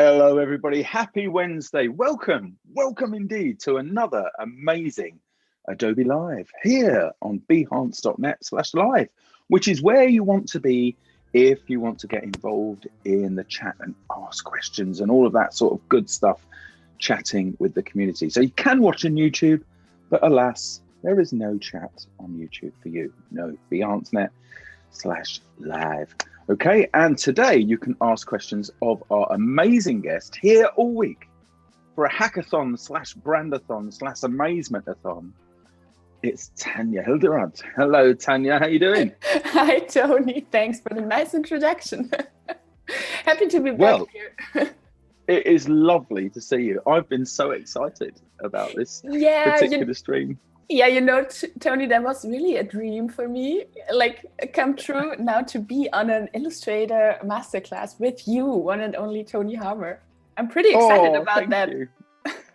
Hello, everybody. Happy Wednesday. Welcome indeed to another amazing Adobe Live here on behance.net/live, which is where you want to be if you want to get involved in the chat and ask questions and all of that sort of good stuff, chatting with the community. So you can watch on YouTube, but alas, there is no chat on YouTube for you. No, behance.net/live. Okay, and today you can ask questions of our amazing guest here all week for a hackathon/brandathon/amazement-a-thon. It's Tanja Hilebrandt. Hello, Tanja. How you doing? Hi, Tony. Thanks for the nice introduction. Happy to be back here. It is lovely to see you. I've been so excited about this particular stream. Yeah, you know, Tony, that was really a dream for me, like come true now to be on an Illustrator masterclass with you, one and only Tony Harmer. I'm pretty excited about that. You.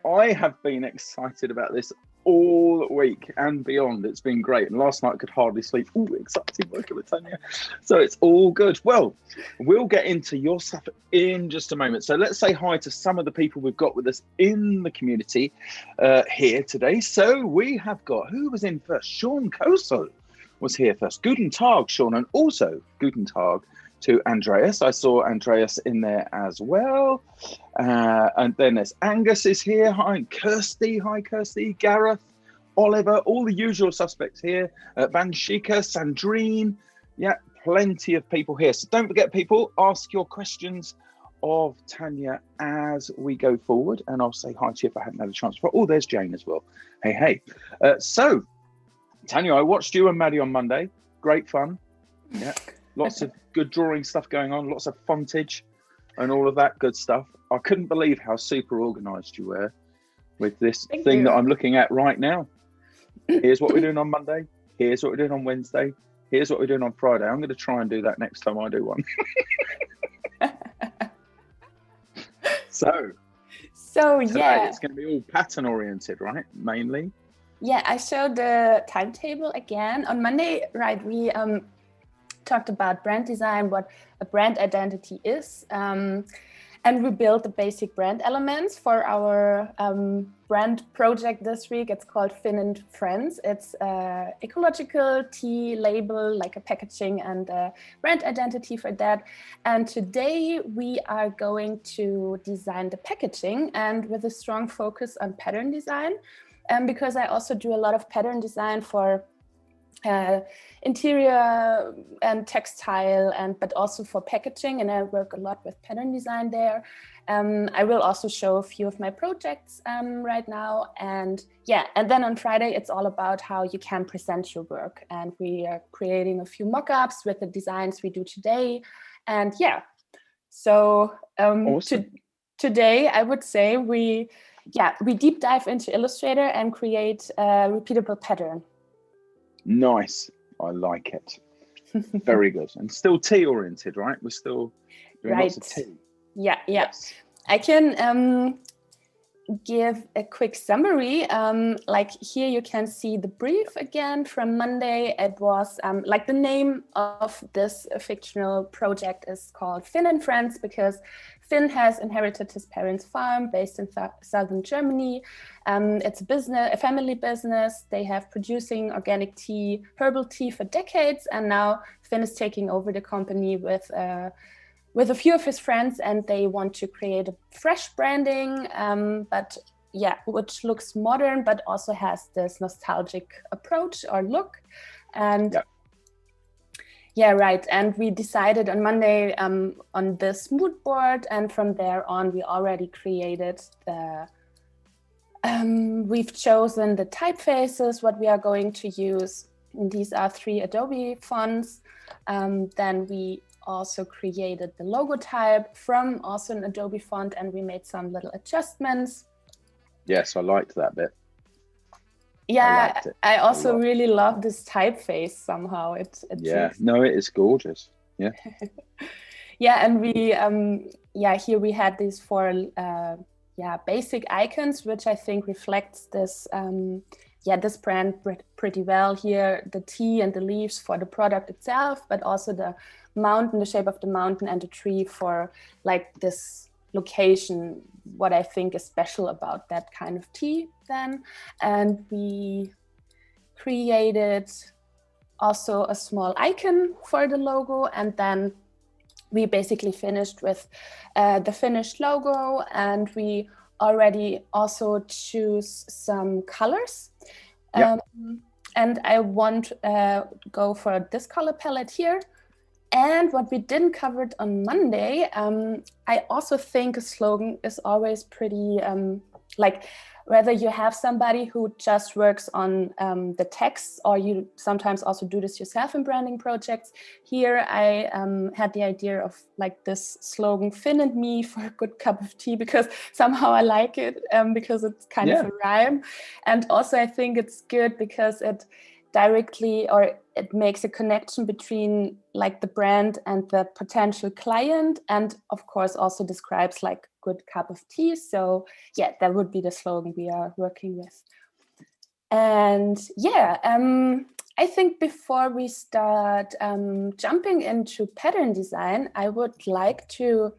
I have been excited about this all week and beyond. It's been great. And last night I could hardly sleep. Oh, exciting working with Tanja. So it's all good. Well, we'll get into your stuff in just a moment. So let's say hi to some of the people we've got with us in the community here today. So we have got, who was in first? Sean Koso was here first. Guten Tag, Sean, and also Guten Tag to Andreas. I saw Andreas in there as well. And then there's Angus is here. Hi, Kirsty. Hi, Kirsty. Gareth, Oliver, all the usual suspects here. Vanshika, Sandrine. Yeah, plenty of people here. So don't forget, people, ask your questions of Tanja as we go forward. And I'll say hi to you if I hadn't had a chance before. Oh, there's Jane as well. Hey, hey. So, Tanja, I watched you and Maddie on Monday. Great fun. Yeah. Lots of good drawing stuff going on, lots of fontage and all of that good stuff. I couldn't believe how super organized you were with this thing that I'm looking at right now. Here's what we're doing on Monday. Here's what we're doing on Wednesday. Here's what we're doing on Friday. I'm going to try and do that next time I do one. So today it's going to be all pattern oriented, right? Mainly. Yeah, I showed the timetable again. On Monday, right, we talked about brand design, what a brand identity is, and we built the basic brand elements for our brand project this week. It's called Fin and Friends. It's ecological tea label, like a packaging and a brand identity for that. And today we are going to design the packaging, and with a strong focus on pattern design, because I also do a lot of pattern design for interior and textile, but also for packaging, and I work a lot with pattern design there. I will also show a few of my projects right now, and then on Friday it's all about how you can present your work, and we are creating a few mock-ups with the designs we do today. And so awesome. Today I would say we deep dive into Illustrator and create a repeatable pattern. Nice. I like it. Very good. And still tea oriented, right? We're still doing lots of tea. Yeah. Yes. I can give a quick summary. Like here you can see the brief again from Monday. It was like the name of this fictional project is called Fin and Friends because Finn has inherited his parents' farm based in southern Germany. It's a family business. They have producing organic tea, herbal tea for decades, and now Finn is taking over the company with a few of his friends, and they want to create a fresh branding, which looks modern, but also has this nostalgic approach or look. And and we decided on Monday on this mood board, and from there on we already created we've chosen the typefaces, what we are going to use. And these are 3 Adobe fonts. Then we also created the logo type from also an Adobe font, and we made some little adjustments. Yes, I liked that bit. Yeah, I also really love this typeface somehow. It is gorgeous. Yeah. And we here we had these 4 basic icons, which I think reflects this this brand pretty well here. The tea and the leaves for the product itself, but also the mountain, the shape of the mountain, and the tree for like this location, what I think is special about that kind of tea then. And we created also a small icon for the logo, and then we basically finished with the finished logo, and we already also choose some colors. Yep. And I want to go for this color palette here. And what we didn't cover on Monday, I also think a slogan is always pretty, like whether you have somebody who just works on the text, or you sometimes also do this yourself in branding projects. Here I had the idea of like this slogan, Finn and me for a good cup of tea, because somehow I like it, because it's kind of a rhyme. And also I think it's good because it directly, or it makes a connection between like the brand and the potential client, and of course also describes like good cup of tea. So yeah, that would be the slogan we are working with. And yeah, I think before we start jumping into pattern design, I would like to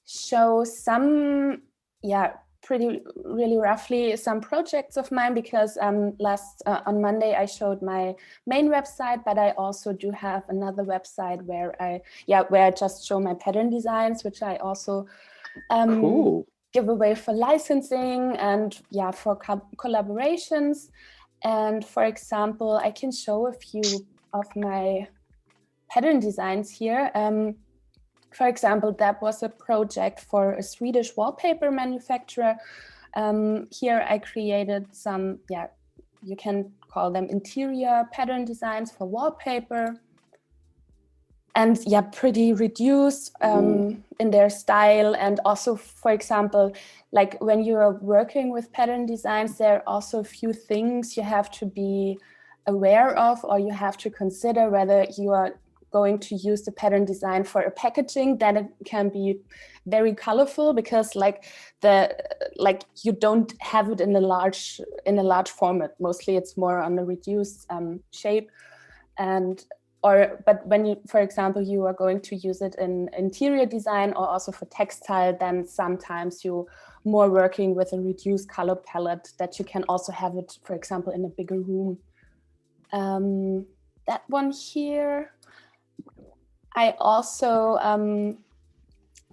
show some, really roughly some projects of mine, because on Monday I showed my main website, but I also do have another website where I just show my pattern designs, which I also give away for licensing and for collaborations. And for example, I can show a few of my pattern designs here. For example, that was a project for a Swedish wallpaper manufacturer. Here I created some, you can call them interior pattern designs for wallpaper. And pretty reduced in their style. And also, for example, like when you are working with pattern designs, there are also a few things you have to be aware of, or you have to consider whether you are going to use the pattern design for a packaging. Then it can be very colorful, because you don't have it in a large format. Mostly it's more on a reduced shape. But when you, for example, you are going to use it in interior design or also for textile, then sometimes you more working with a reduced color palette that you can also have it, for example, in a bigger room. That one here. I also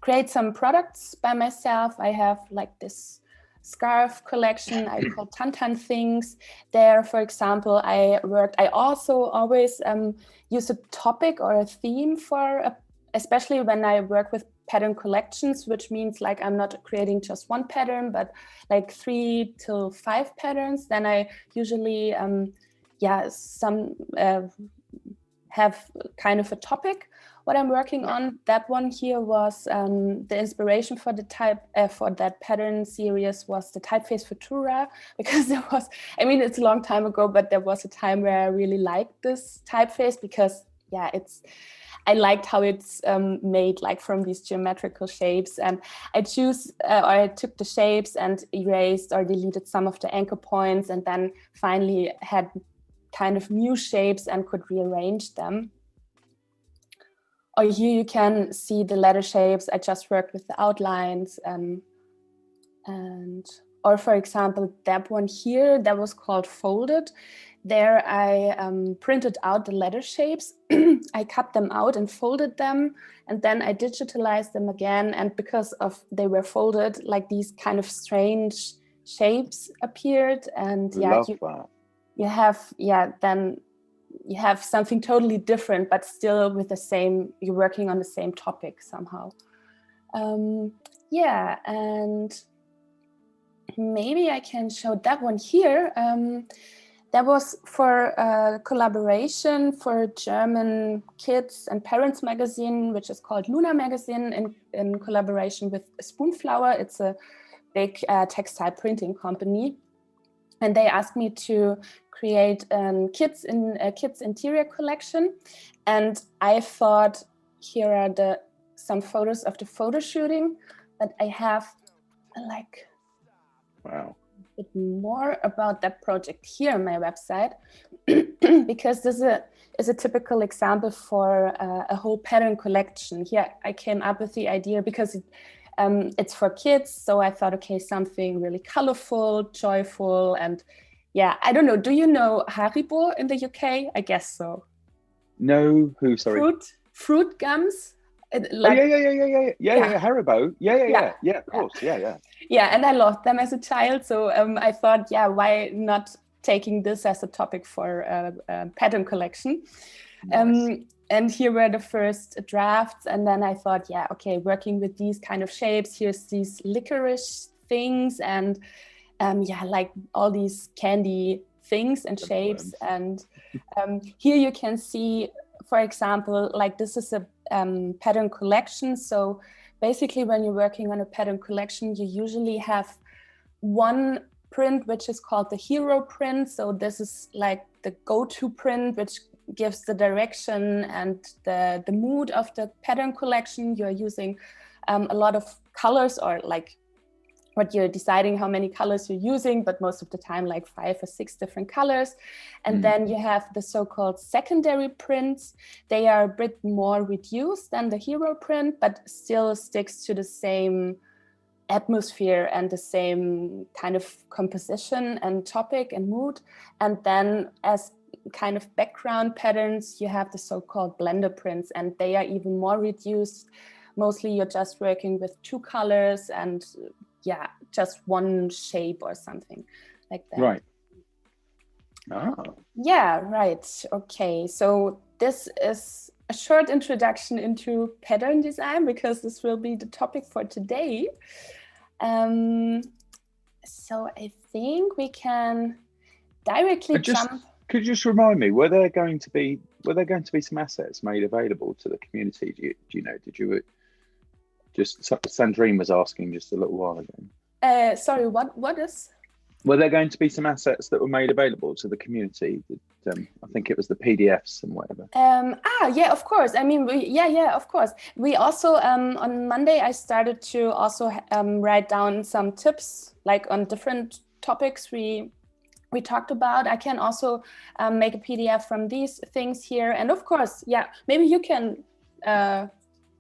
create some products by myself. I have like this scarf collection I call Tantan things. There, for example, I also always use a topic or a theme for, especially when I work with pattern collections, which means like I'm not creating just one pattern, but like 3 to 5 patterns. Then I usually, have kind of a topic what I'm working on. That one here was the inspiration for for that pattern series was the typeface Futura, because there was, it's a long time ago, but there was a time where I really liked this typeface, because I liked how it's made like from these geometrical shapes, and I took the shapes and erased or deleted some of the anchor points, and then finally had kind of new shapes and could rearrange them. Or here you can see the letter shapes. I just worked with the outlines, or for example, that one here, that was called Folded. There I printed out the letter shapes. I cut them out and folded them, and then I digitalized them again. And because they were folded, like these kind of strange shapes appeared. And you have something totally different, but still with the same, you're working on the same topic somehow. And maybe I can show that one here. That was for a collaboration for German kids and parents magazine, which is called Luna Magazine, in collaboration with Spoonflower. It's a big textile printing company. And they asked me to create a kids interior collection. And I thought, here are some photos of the photo shooting that I have, like, wow, bit more about that project here on my website, because this is a typical example for a whole pattern collection. Here I came up with the idea because it's for kids, so I thought, okay, something really colorful, joyful, and yeah, I don't know. Do you know Haribo in the UK? I guess so. No, who? Sorry. Fruit gums. Like, yeah, Haribo. Yeah, of course, yeah. Yeah, and I loved them as a child, so I thought, yeah, why not taking this as a topic for a pattern collection? Nice. And here were the first drafts, and then I thought, yeah, okay, working with these kind of shapes, here's these licorice things, and like all these candy things and shapes. And here you can see, for example, like this is a pattern collection. So basically when you're working on a pattern collection, you usually have one print which is called the hero print. So this is like the go-to print which gives the direction and the mood of the pattern collection. You're using a lot of colors, or like what you're deciding how many colors you're using, but most of the time like 5 or 6 different colors. And then you have the so-called secondary prints. They are a bit more reduced than the hero print, but still sticks to the same atmosphere and the same kind of composition and topic and mood. And then as kind of background patterns, you have the so-called blender prints, and they are even more reduced. Mostly you're just working with 2 colors and just one shape or something like that. Right. Oh. Yeah, right. Okay. So this is a short introduction into pattern design, because this will be the topic for today. So I think we can directly jump. Could you just remind me, were there going to be some assets made available to the community? Do you know? Did you just Sandrine was asking just a little while ago. Sorry, what is? Were there going to be some assets that were made available to the community? I think it was the PDFs and whatever. Yeah, of course. I mean, of course. We also on Monday I started to also write down some tips, like on different topics we talked about. I can also make a PDF from these things here, and of course, maybe you can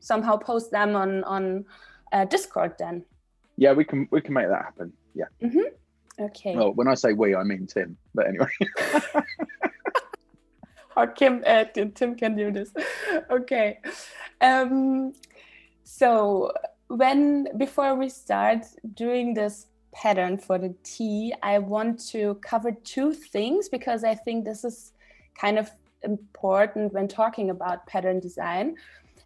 somehow post them on Discord then. Yeah, we can make that happen. Yeah. Mm-hmm. Okay. Well, when I say we, I mean Tim. But anyway. Or Tim can do this. Okay. So before we start doing this pattern for the tea, I want to cover 2 things, because I think this is kind of important when talking about pattern design.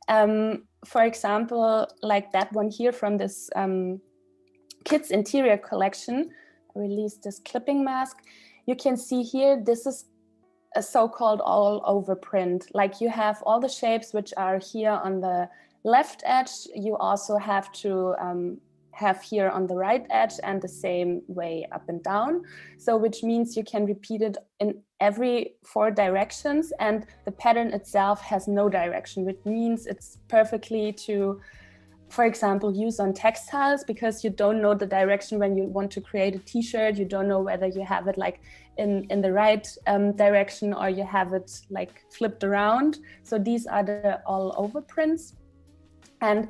For example, like that one here from this kids interior collection, I released this clipping mask. You can see here, this is a so-called all over print. Like you have all the shapes which are here on the left edge. You also have to have here on the right edge, and the same way up and down. So which means you can repeat it in every 4 directions, and the pattern itself has no direction, which means it's perfectly to, for example, use on textiles, because you don't know the direction when you want to create a t-shirt. You don't know whether you have it like in the right direction, or you have it like flipped around. So these are the all over prints. And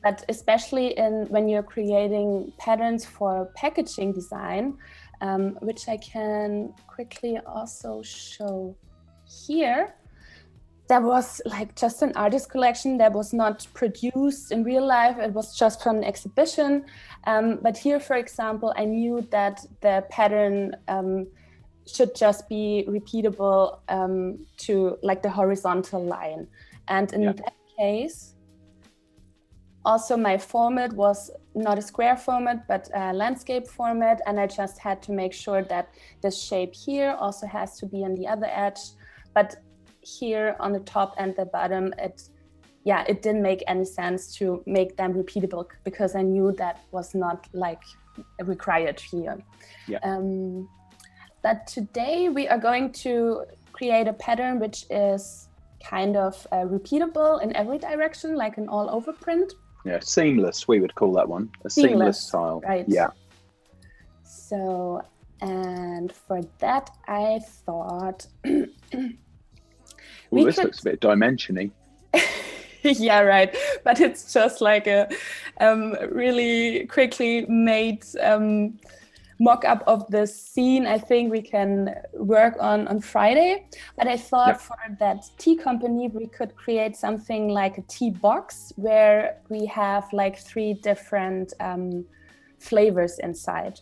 but especially when you're creating patterns for packaging design, which I can quickly also show here. There was like just an artist collection that was not produced in real life. It was just from an exhibition. But here, for example, I knew that the pattern should just be repeatable to like the horizontal line. And in that case, also my format was not a square format, but a landscape format. And I just had to make sure that this shape here also has to be on the other edge. But here on the top and the bottom, it didn't make any sense to make them repeatable, because I knew that was not like required here. But today we are going to create a pattern which is kind of repeatable in every direction, like an all over print. Yeah, seamless, we would call that one. A seamless style. Right. Yeah. So, and for that, I thought This looks a bit dimensiony. Yeah, right. But it's just like a really quickly made mock-up of the scene I think we can work on Friday. But I thought for that tea company, we could create something like a tea box where we have like 3 different flavors inside.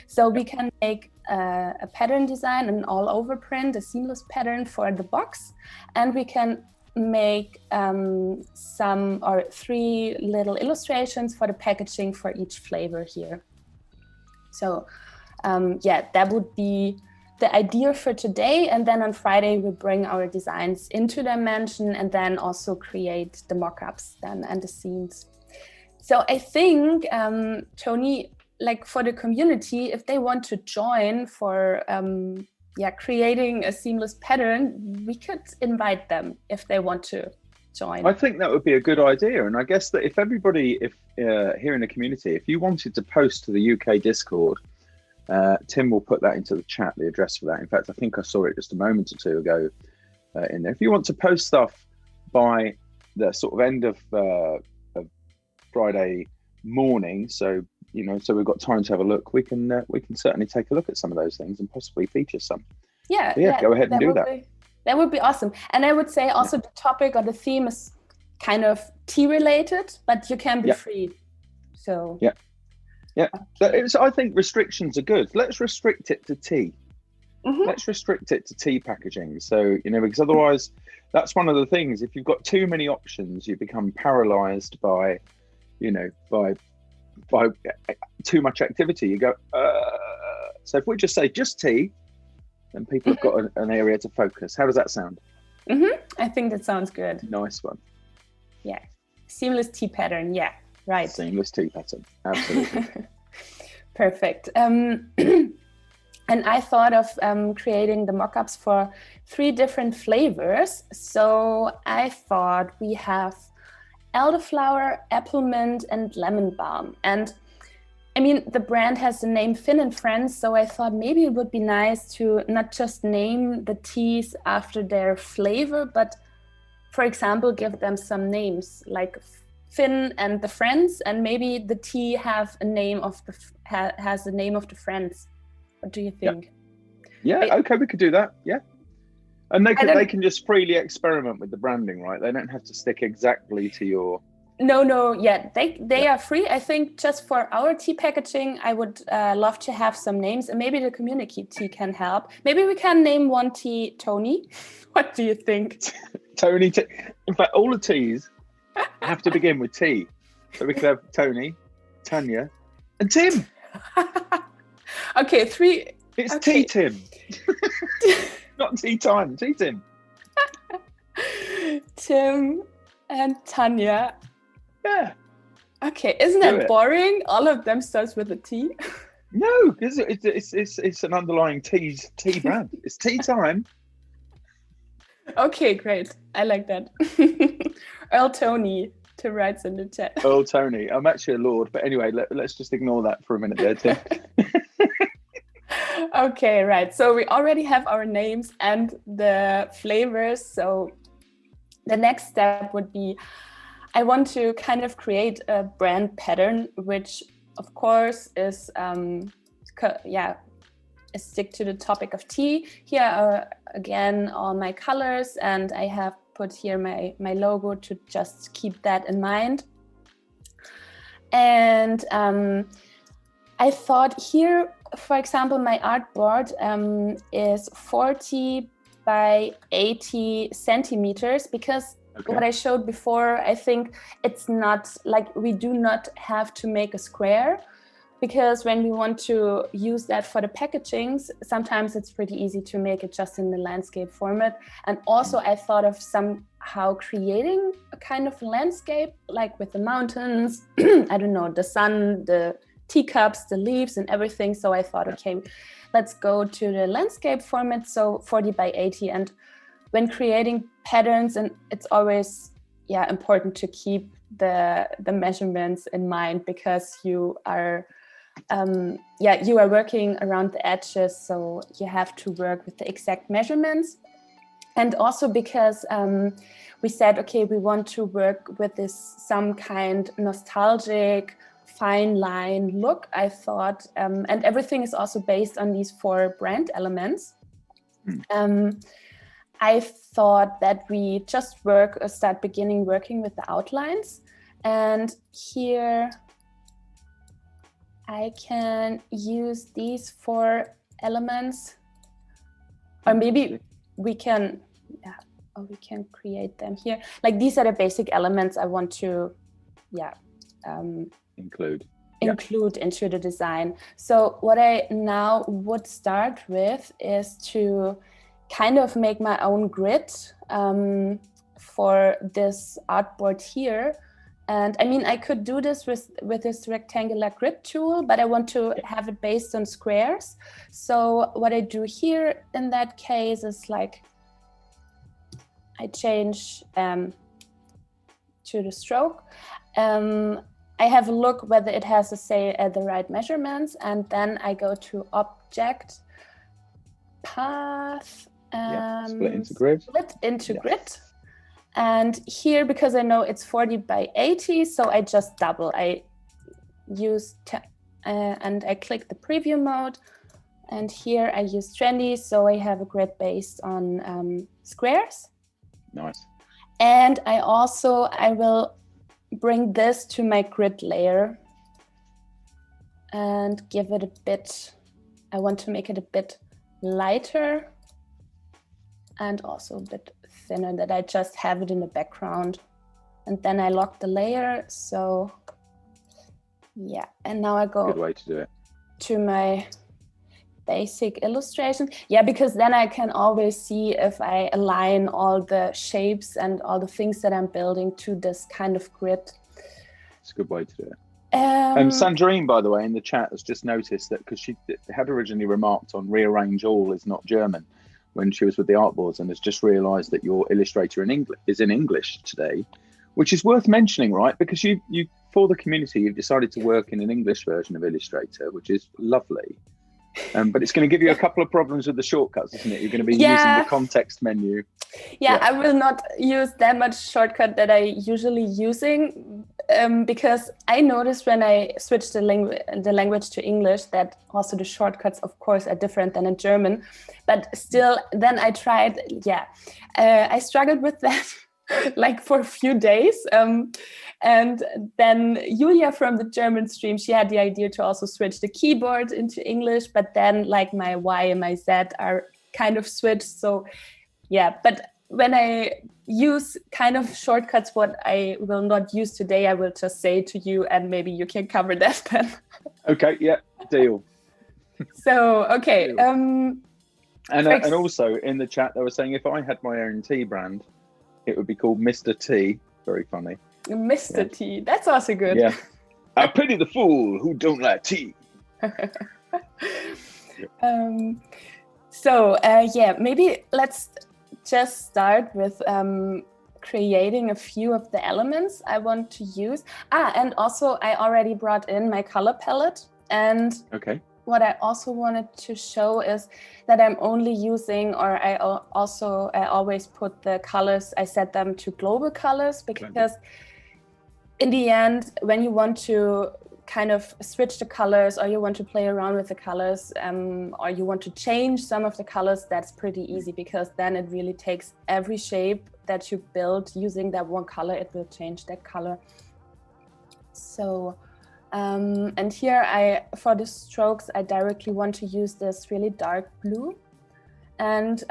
So we can make a pattern design, an all-over print, a seamless pattern for the box, and we can make some or 3 little illustrations for the packaging for each flavor here. So that would be the idea for today, and then on Friday we bring our designs into Dimension and then also create the mock-ups then and the scenes. So I think Tony, like for the community, if they want to join for creating a seamless pattern, we could invite them if they want to join. I think that would be a good idea. And I guess that if everybody, here in the community, if you wanted to post to the UK Discord, Tim will put that into the chat, the address for that. In fact, I think I saw it just a moment or 2 ago in there. If you want to post stuff by the sort of end of Friday morning, so we've got time to have a look, we can certainly take a look at some of those things and possibly feature some. Yeah, go ahead and do that. That would be awesome. And I would say also the topic or the theme is kind of tea related, but you can be free. So okay. So I think restrictions are good. Let's restrict it to tea. Let's restrict it to tea packaging. So because otherwise, that's one of the things. If you've got too many options, you become paralyzed by too much activity. You go. So if we just say just tea, then people have got an area to focus. How does that sound? I think that sounds good. Nice one. Yeah. Seamless tea pattern. Yeah. Right. Seamless tea pattern. Absolutely. Perfect. And I thought of creating the mock-ups for 3 different flavors. So I thought we have elderflower, apple mint, and lemon balm. And I mean, the brand has the name Finn and Friends, so I thought maybe it would be nice to not just name the teas after their flavor, but for example, give them some names like Finn and the Friends, and maybe the tea has a name of the friends. What do you think? Yeah, okay, we could do that. Yeah. And they can just freely experiment with the branding, right? They don't have to stick exactly to your... No, yeah, they are free. I think just for our tea packaging, I would love to have some names, and maybe the community can help. Maybe we can name one tea Tony. What do you think? Tony. In fact, all the teas have to begin with T. So we could have Tony, Tanja, and Tim. Okay, 3. It's Tea Tim. Not tea time, Tea Tim. Tim and Tanja. Yeah. Okay, isn't that boring? All of them starts with a T. No, it's an underlying tea brand. It's tea time. Okay, great. I like that. Earl Tony, Tim writes in the chat. Earl Tony. I'm actually a lord, but anyway, let's just ignore that for a minute there, Tim. Okay, right. So we already have our names and the flavors. So the next step would be, I want to kind of create a brand pattern, which of course is, stick to the topic of tea. Here are again all my colors, and I have put here my logo to just keep that in mind. And I thought here, for example, my artboard is 40 by 80 centimeters, because what I showed before, I think it's not like we do not have to make a square, because when we want to use that for the packagings, sometimes it's pretty easy to make it just in the landscape format. And also I thought of somehow creating a kind of landscape, like with the mountains, I don't know, the sun, the teacups, the leaves and everything. So I thought, okay, let's go to the landscape format, so 40 by 80. And when creating patterns, and it's always important to keep the measurements in mind, because you are yeah, you are working around the edges, so you have to work with the exact measurements. And also because we said, okay, we want to work with this some kind nostalgic fine line look, I thought, and everything is also based on these 4 brand elements. I thought that we just start beginning working with the outlines. And here I can use these 4 elements, or maybe we can, or we can create them here. Like these are the basic elements I want to, include into the design. So what I now would start with is to kind of make my own grid for this artboard here. And I mean, I could do this with this rectangular grid tool, but I want to have it based on squares. So what I do here in that case is like, I change to the stroke. I have a look whether it has the right measurements, and then I go to Object, Path, split into grid. Grid. And here, because I know it's 40 by 80, so I just double. I use and I click the preview mode, and here I use trendy, so I have a grid based on squares. Nice. And I will bring this to my grid layer and give it a bit, I want to make it a bit lighter and also a bit thinner, that I just have it in the background. And then I lock the layer. So yeah, and now I go good way to do it to my basic illustration. Yeah, because then I can always see if I align all the shapes and all the things that I'm building to this kind of grid. It's a good way to do it. Sandrine, by the way, in the chat has just noticed that, because she had originally remarked on rearrange all is not German when she was with the artboards, and has just realized that your illustrator is in English today, which is worth mentioning, right? Because you for the community, you've decided to work in an English version of Illustrator, which is lovely. But it's going to give you a couple of problems with the shortcuts, isn't it? You're going to be using the context menu. Yeah, I will not use that much shortcut that I usually using, because I noticed when I switched the language to English that also the shortcuts, of course, are different than in German. But still, then I tried, I struggled with that like for a few days. And then Julia from the German stream, she had the idea to also switch the keyboard into English, but then like my Y and my Z are kind of switched. So yeah, but when I use kind of shortcuts, what I will not use today, I will just say to you, and maybe you can cover that then. Okay, yeah, deal. So, okay. Deal. And also in the chat, they were saying if I had my own tea brand, it would be called Mr. T. Very funny. Mr. T. That's also good. Yeah. I pity the fool who don't like tea. Maybe let's just start with creating a few of the elements I want to use. And also I already brought in my color palette. And what I also wanted to show is that I'm only using, or I always put the colors, I set them to global colors, because in the end, when you want to kind of switch the colors, or you want to play around with the colors, or you want to change some of the colors, that's pretty easy, because then it really takes every shape that you build using that one color, it will change that color. So, and here for the strokes, I directly want to use this really dark blue. And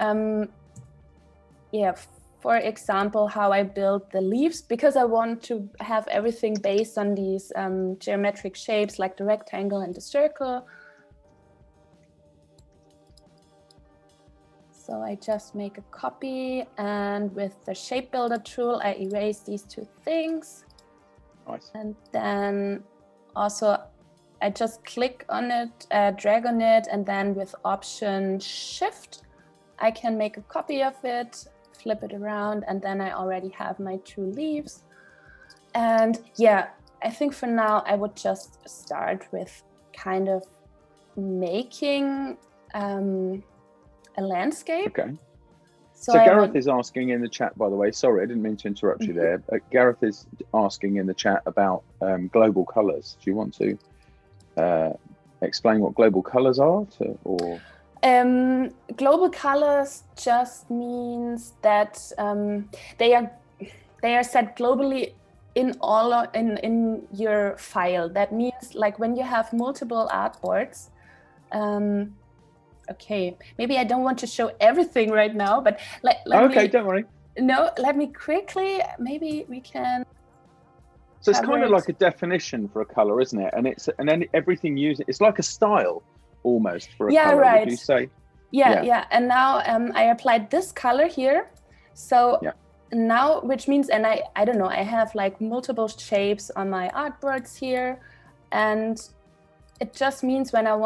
for example, how I build the leaves, because I want to have everything based on these geometric shapes like the rectangle and the circle. So I just make a copy, and with the shape builder tool, I erase these two things. Nice. And then also I just click on it, drag on it, and then with Option Shift, I can make a copy of it, flip it around, and then I already have my two leaves. And yeah, I think for now I would just start with kind of making a landscape. Okay. So Gareth is asking in the chat, by the way, sorry, I didn't mean to interrupt you there. Gareth is asking in the chat about global colors. Do you want to explain what global colors are? Global colors just means that they are set globally in your file. That means like when you have multiple artboards. Okay, maybe I don't want to show everything right now, but don't worry. No, let me quickly, maybe we can. So it's kind of like a definition for a color, isn't it? And then everything it's like a style almost for a color, right. would you say? Yeah. And now I applied this color here. So now, which means, and I don't know, I have like multiple shapes on my artboards here. And it just means when I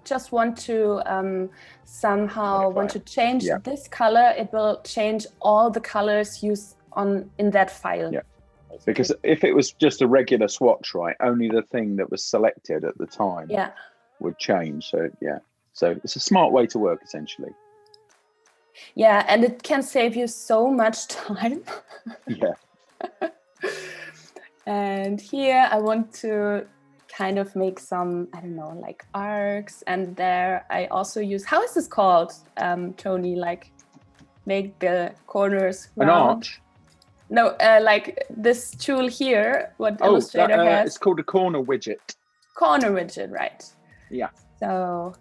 just want to somehow want to change this color, it will change all the colors used in that file. Yeah. Because if it was just a regular swatch, right, only the thing that was selected at the time would change. So it's a smart way to work, essentially. Yeah, and it can save you so much time. Yeah. And here I want to kind of make some, I don't know, like arcs. And there I also use, how is this called, Tony? Like make the corners round. An arch? No, like this tool here, what Illustrator has. It's called a corner widget. Corner widget, right. Yeah. So.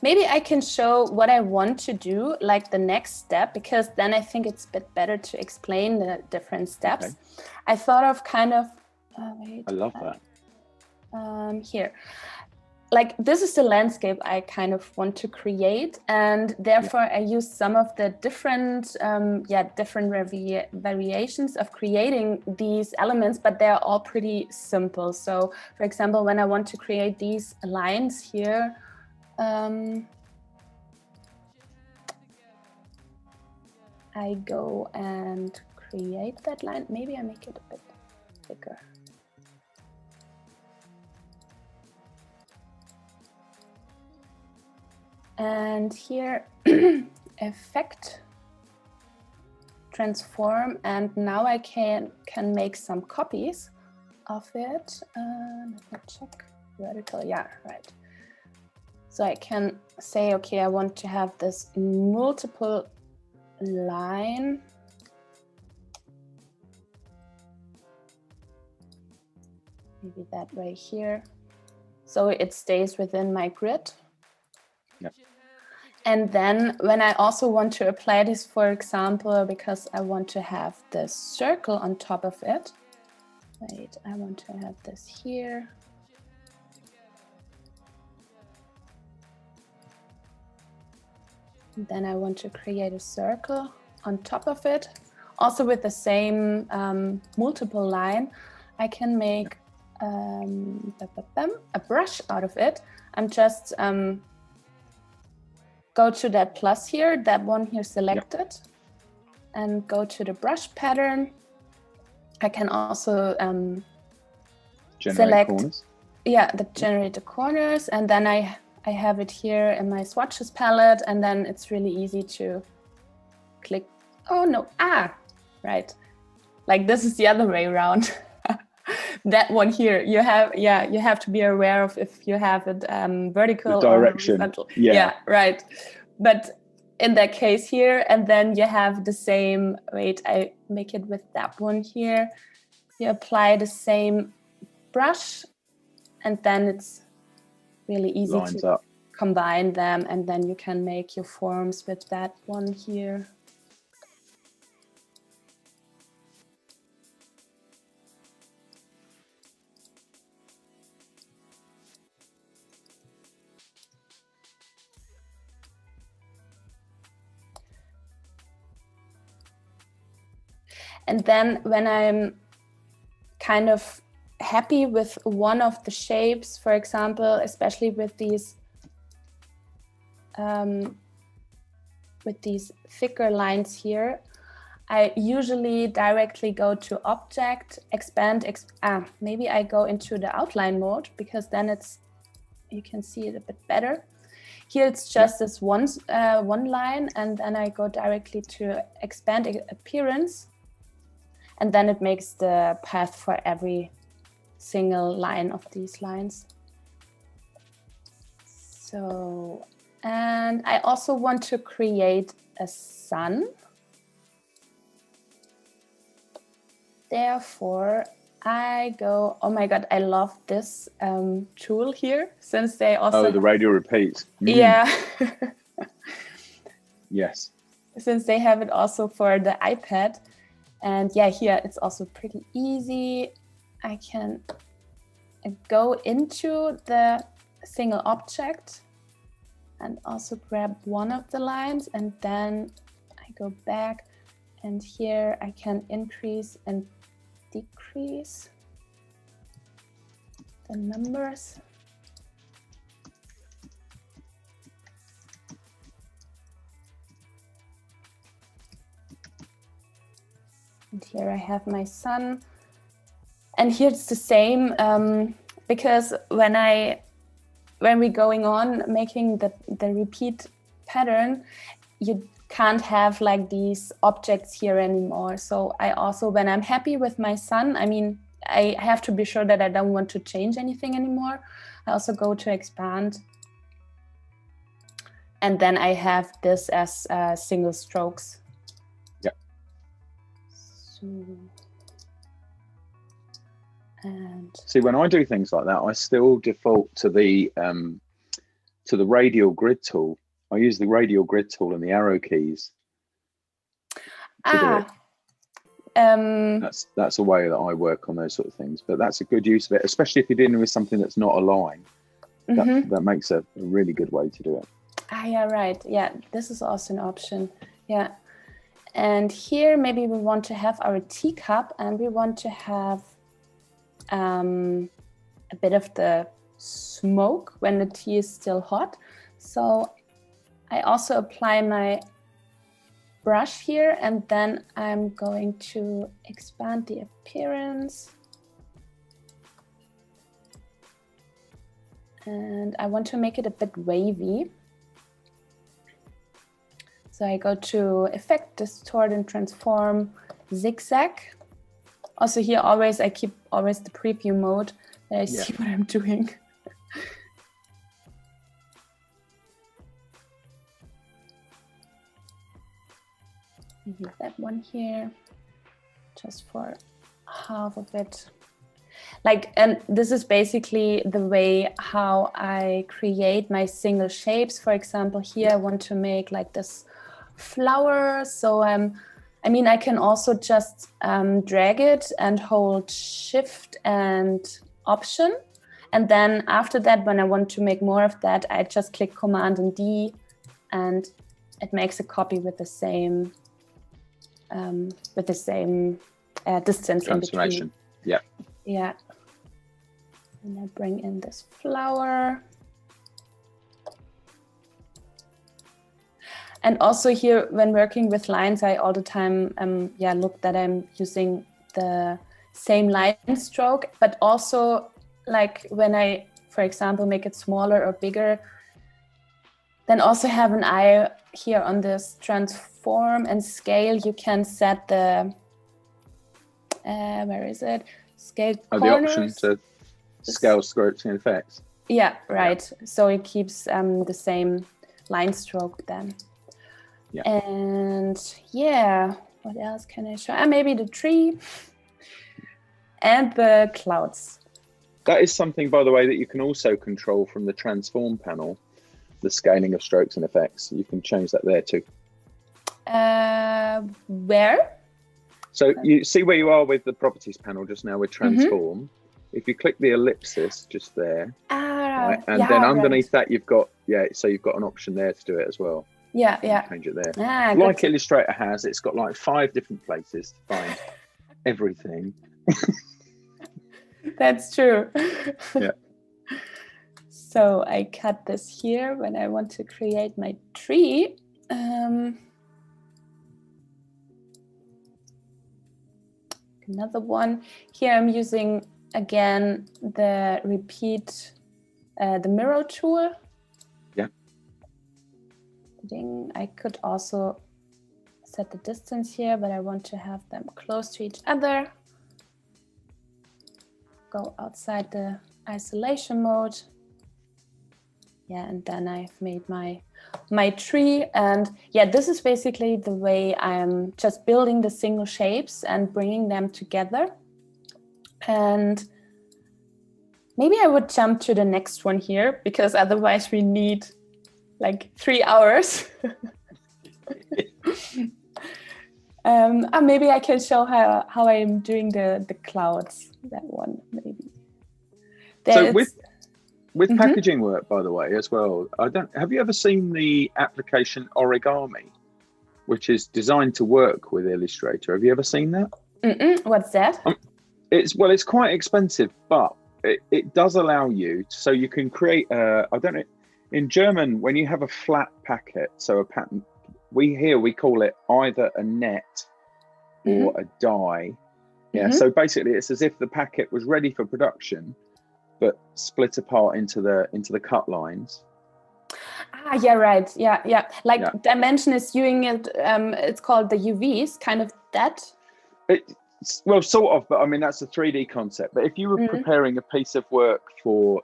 Maybe I can show what I want to do, like the next step, because then I think it's a bit better to explain the different steps. Okay. I thought of kind of, I love that. Here, like this is the landscape I kind of want to create, and therefore I use some of the different, variations of creating these elements, but they're all pretty simple. So, for example, when I want to create these lines here, I go and create that line. Maybe I make it a bit bigger. And here, effect, transform, and now I can make some copies of it. Let me check, vertical, yeah, right. So I can say, okay, I want to have this multiple line. Maybe that way here. So it stays within my grid. Yep. And then when I also want to apply this, for example, because I want to have this circle on top of it. Wait, I want to have this here. And then I want to create a circle on top of it. Also with the same multiple line, I can make a brush out of it. I'm just go to that plus here, that one here selected, and go to the brush pattern. I can also select corners. Generate the corners, and then I have it here in my swatches palette, and then it's really easy to click. Oh no, right. Like this is the other way around. That one here, you have to be aware of if you have it vertical the direction. or horizontal. Yeah, right. But in that case here, and then you have the same, wait, I make it with that one here. You apply the same brush, and then it's really easy to combine them, and then you can make your forms with that one here. And then when I'm kind of happy with one of the shapes, for example, especially with these thicker lines here, I usually directly go to Object, Expand. Maybe I go into the outline mode, because then you can see it a bit better. Here it's just this one line, and then I go directly to Expand Appearance, and then it makes the path for every single line of these lines. So, and I also want to create a sun. Therefore, I go, oh my God, I love this tool here, since they also... Oh, the radial repeat. Yeah. Yes. Since they have it also for the iPad. And yeah, here it's also pretty easy. I can go into the single object and also grab one of the lines, and then I go back, and here I can increase and decrease the numbers. And here I have my sun. And here it's the same, because when we're going on making the repeat pattern, you can't have like these objects here anymore. So I also, when I'm happy with my sun, I mean, I have to be sure that I don't want to change anything anymore. I also go to Expand. And then I have this as single strokes. Yeah. So, and see, when I do things like that, I still default to the radial grid tool. I use the radial grid tool and the arrow keys to do it. That's a way that I work on those sort of things. But that's a good use of it, especially if you're dealing with something that's not a line. That makes a really good way to do it. Yeah, right. Yeah, this is also an option. Yeah. And here maybe we want to have our teacup, and we want to have a bit of the smoke when the tea is still hot. So I also apply my brush here, and then I'm going to expand the appearance. And I want to make it a bit wavy. So I go to Effect, Distort and Transform, Zigzag. Also here always, I keep always the preview mode, that I see what I'm doing. Use that one here, just for half of it. Like, and this is basically the way how I create my single shapes. For example, here I want to make like this flower. So I mean, I can also just drag it and hold Shift and Option. And then after that, when I want to make more of that, I just click Command and D, and it makes a copy with the same distance in between. Yeah. Yeah. And I bring in this flower. And also here, when working with lines, I all the time look that I'm using the same line stroke, but also like when I, for example, make it smaller or bigger, then also have an eye here on this transform and scale. You can set the, where is it? Scale corners. The option to scale strokes and effects. Yeah, right. Yeah. So it keeps the same line stroke then. Yeah. And yeah, what else can I show? Maybe the tree and the clouds. That is something, by the way, that you can also control from the transform panel, the scaling of strokes and effects. You can change that there too. Where? So you see where you are with the properties panel just now with transform. If you click the ellipsis just there, right, and then underneath that you've got so you've got an option there to do it as well. Yeah. Change it there. Like Illustrator has, it's got like 5 different places to find everything. That's true. Yeah. So I cut this here when I want to create my tree. Another one. Here I'm using, again, the the mirror tool. Yeah. I could also set the distance here, but I want to have them close to each other. Go outside the isolation mode. Yeah, and then I've made my tree. And yeah, this is basically the way I'm just building the single shapes and bringing them together. And maybe I would jump to the next one here, because otherwise we need like 3 hours. Maybe I can show how I'm doing the clouds. That one, maybe. So with packaging work, by the way, as well, have you ever seen the application Origami, which is designed to work with Illustrator? Have you ever seen that? What's that? It's quite expensive, but it does allow you, so you can create I don't know, in German, when you have a flat packet, so a pattern, we call it either a net or a die. Yeah, so basically it's as if the packet was ready for production, but split apart into the cut lines. Yeah, right. Yeah. Like dimension is doing it. It's called the UVs, kind of that. Well, sort of, but I mean that's a 3D concept. But if you were preparing a piece of work for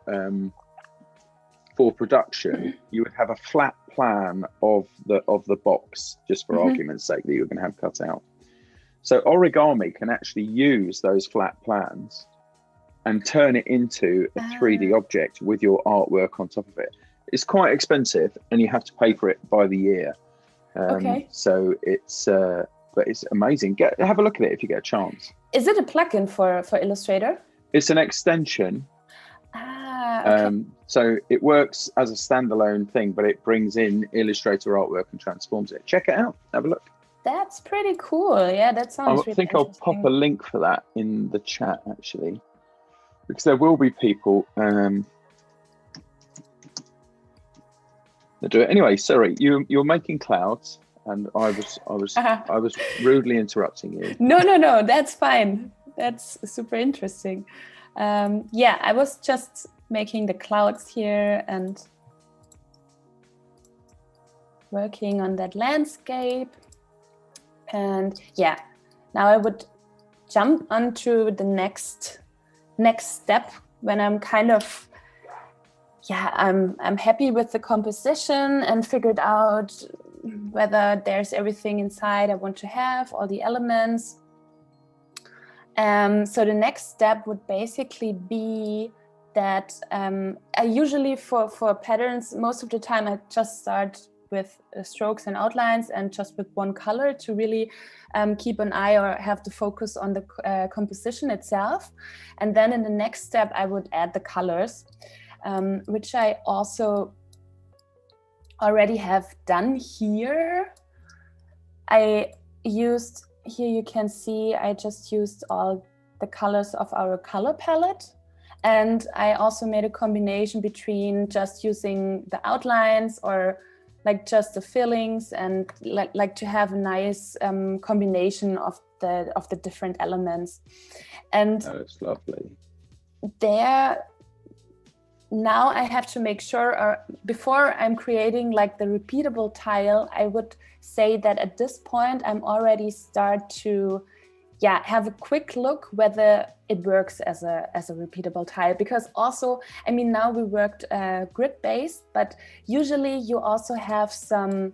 production, you would have a flat plan of the box, just for argument's sake, that you're going to have cut out. So Origami can actually use those flat plans and turn it into a 3D object with your artwork on top of it. It's quite expensive, and you have to pay for it by the year. So but it's amazing. Have a look at it if you get a chance. Is it a plugin for Illustrator? It's an extension. Okay. So it works as a standalone thing, but it brings in Illustrator artwork and transforms it. Check it out. Have a look. That's pretty cool. Yeah, that sounds really I'll pop a link for that in the chat, actually, because there will be people that do it. Anyway, sorry, you're making clouds, and I was rudely interrupting you. No, that's fine. That's super interesting. Yeah, I was just making the clouds here and working on that landscape. And yeah, now I would jump onto the next step when I'm kind of, I'm happy with the composition and figured out whether there's everything inside I want to have, all the elements. So the next step would basically be that I usually for patterns, most of the time I just start with strokes and outlines and just with one color to really keep an eye or have the focus on the composition itself. And then in the next step, I would add the colors, which I also already have done here. Here you can see I just used all the colors of our color palette. And I also made a combination between just using the outlines or like just the fillings, and like to have a nice combination of the different elements. And that's lovely. Now I have to make sure, before I'm creating like the repeatable tile, I would say that at this point I'm already start to have a quick look whether it works as a repeatable tile, because also, I mean, now we worked grid based, but usually you also have some,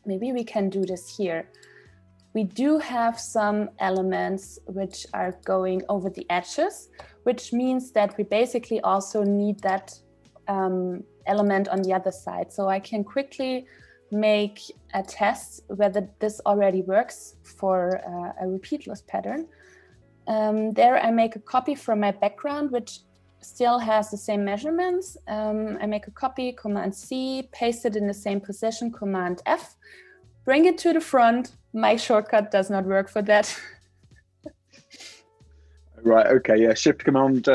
maybe we can do this here. We do have some elements which are going over the edges, which means that we basically also need that element on the other side. So I can quickly make a test whether this already works for a repeatless pattern. There I make a copy from my background, which still has the same measurements. I make a copy, Command C, paste it in the same position, Command F, bring it to the front. My shortcut does not work for that. Right. Okay. Yeah. Shift Command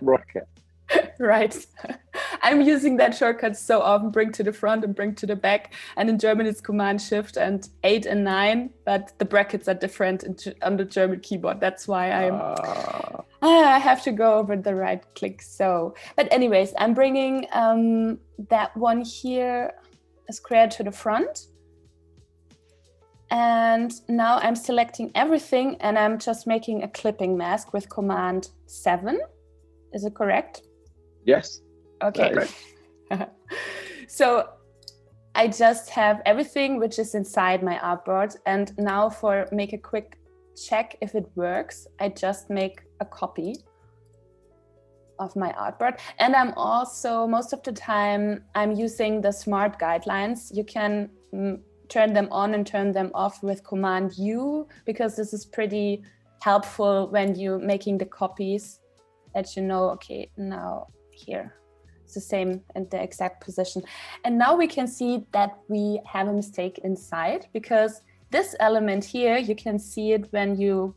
rocket. Right. I'm using that shortcut so often, bring to the front and bring to the back. And in German, it's Command Shift and 8 and 9, but the brackets are different on the German keyboard. That's why I have to go over the right click. So, but anyways, I'm bringing that one here, a square to the front. And now I'm selecting everything and I'm just making a clipping mask with Command 7. Is it correct? Yes. Okay. So I just have everything which is inside my artboard. And now for make a quick check if it works, I just make a copy of my artboard. And I'm also, most of the time, I'm using the smart guidelines. You can turn them on and turn them off with Command U, because this is pretty helpful when you're making the copies, that you know, okay, now here it's the same in the exact position. And now we can see that we have a mistake inside, because this element here, you can see it when you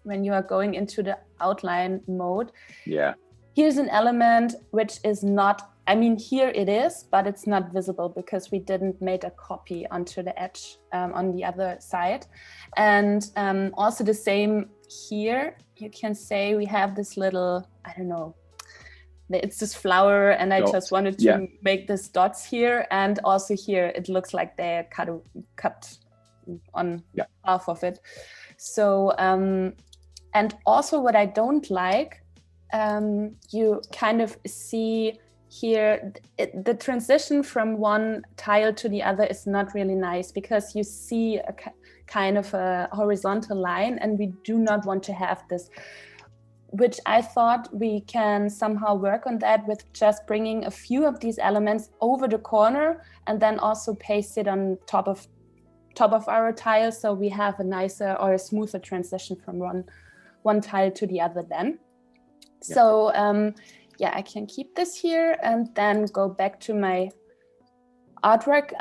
are going into the outline mode. Yeah. Here's an element which is not, I mean, here it is, but it's not visible because we didn't make a copy onto the edge on the other side. And also the same here, you can say we have this little, I don't know, it's this flower, and I just wanted to make this dots here. And also here, it looks like they cut on half of it. So, and also what I don't like, you kind of see here, the transition from one tile to the other is not really nice, because you see a kind of a horizontal line, and we do not want to have this, which I thought we can somehow work on that with just bringing a few of these elements over the corner and then also paste it on top of our tile, so we have a nicer or a smoother transition from one tile to the other then. Yeah. So I can keep this here and then go back to my artwork.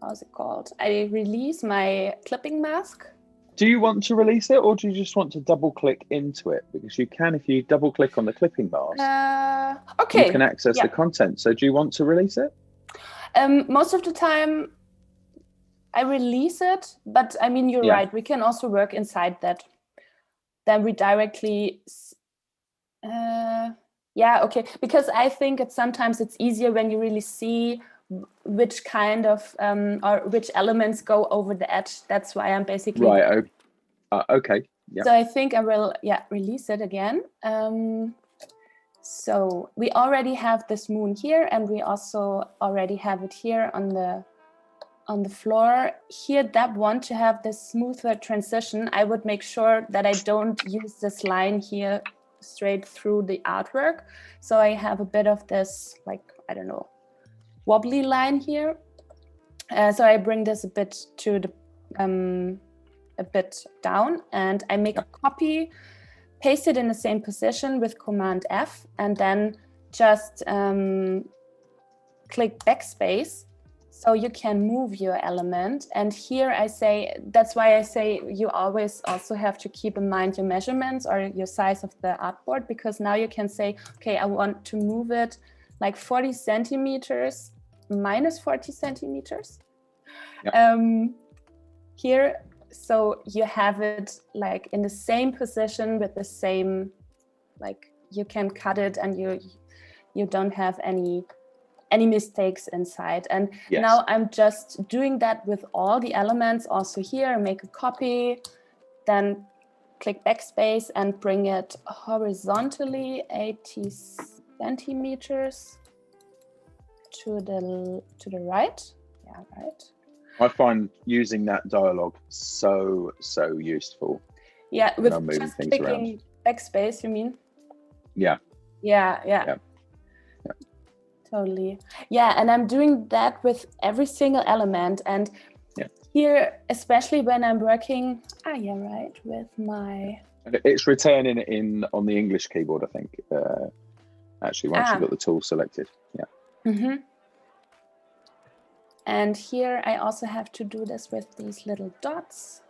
How's it called? I release my clipping mask. Do you want to release it, or do you just want to double click into it? Because you can, if you double click on the clipping mask, okay, you can access the content. So do you want to release it? Most of the time I release it, but I mean, you're right. We can also work inside that. Then we directly, okay. Because I think sometimes it's easier when you really see which kind of or which elements go over the edge. That's why I'm basically okay. Yeah. So I think I will release it again. So we already have this moon here, and we also already have it here on the floor. Here, that one, to have this smoother transition, I would make sure that I don't use this line here straight through the artwork. So I have a bit of this, like, I don't know, wobbly line here. So I bring this a bit to the a bit down, and I make a copy, paste it in the same position with Command F, and then just click backspace, so you can move your element. And here I say, that's why I say you always also have to keep in mind your measurements or your size of the artboard, because now you can say, okay, I want to move it like 40 centimeters minus 40 centimeters. Here, so you have it like in the same position with the same, like you can cut it, and you don't have any mistakes inside. And now I'm just doing that with all the elements. Also here, make a copy, then click backspace and bring it horizontally 80 centimeters to the right. Yeah, right. I find using that dialogue so useful. Yeah, with just clicking backspace, you mean? Yeah. Yeah. Totally. Yeah, and I'm doing that with every single element. And here, especially when I'm working, with my... It's returning it on the English keyboard, I think, actually, once you've got the tool selected. Yeah. Mm-hmm. And here I also have to do this with these little dots.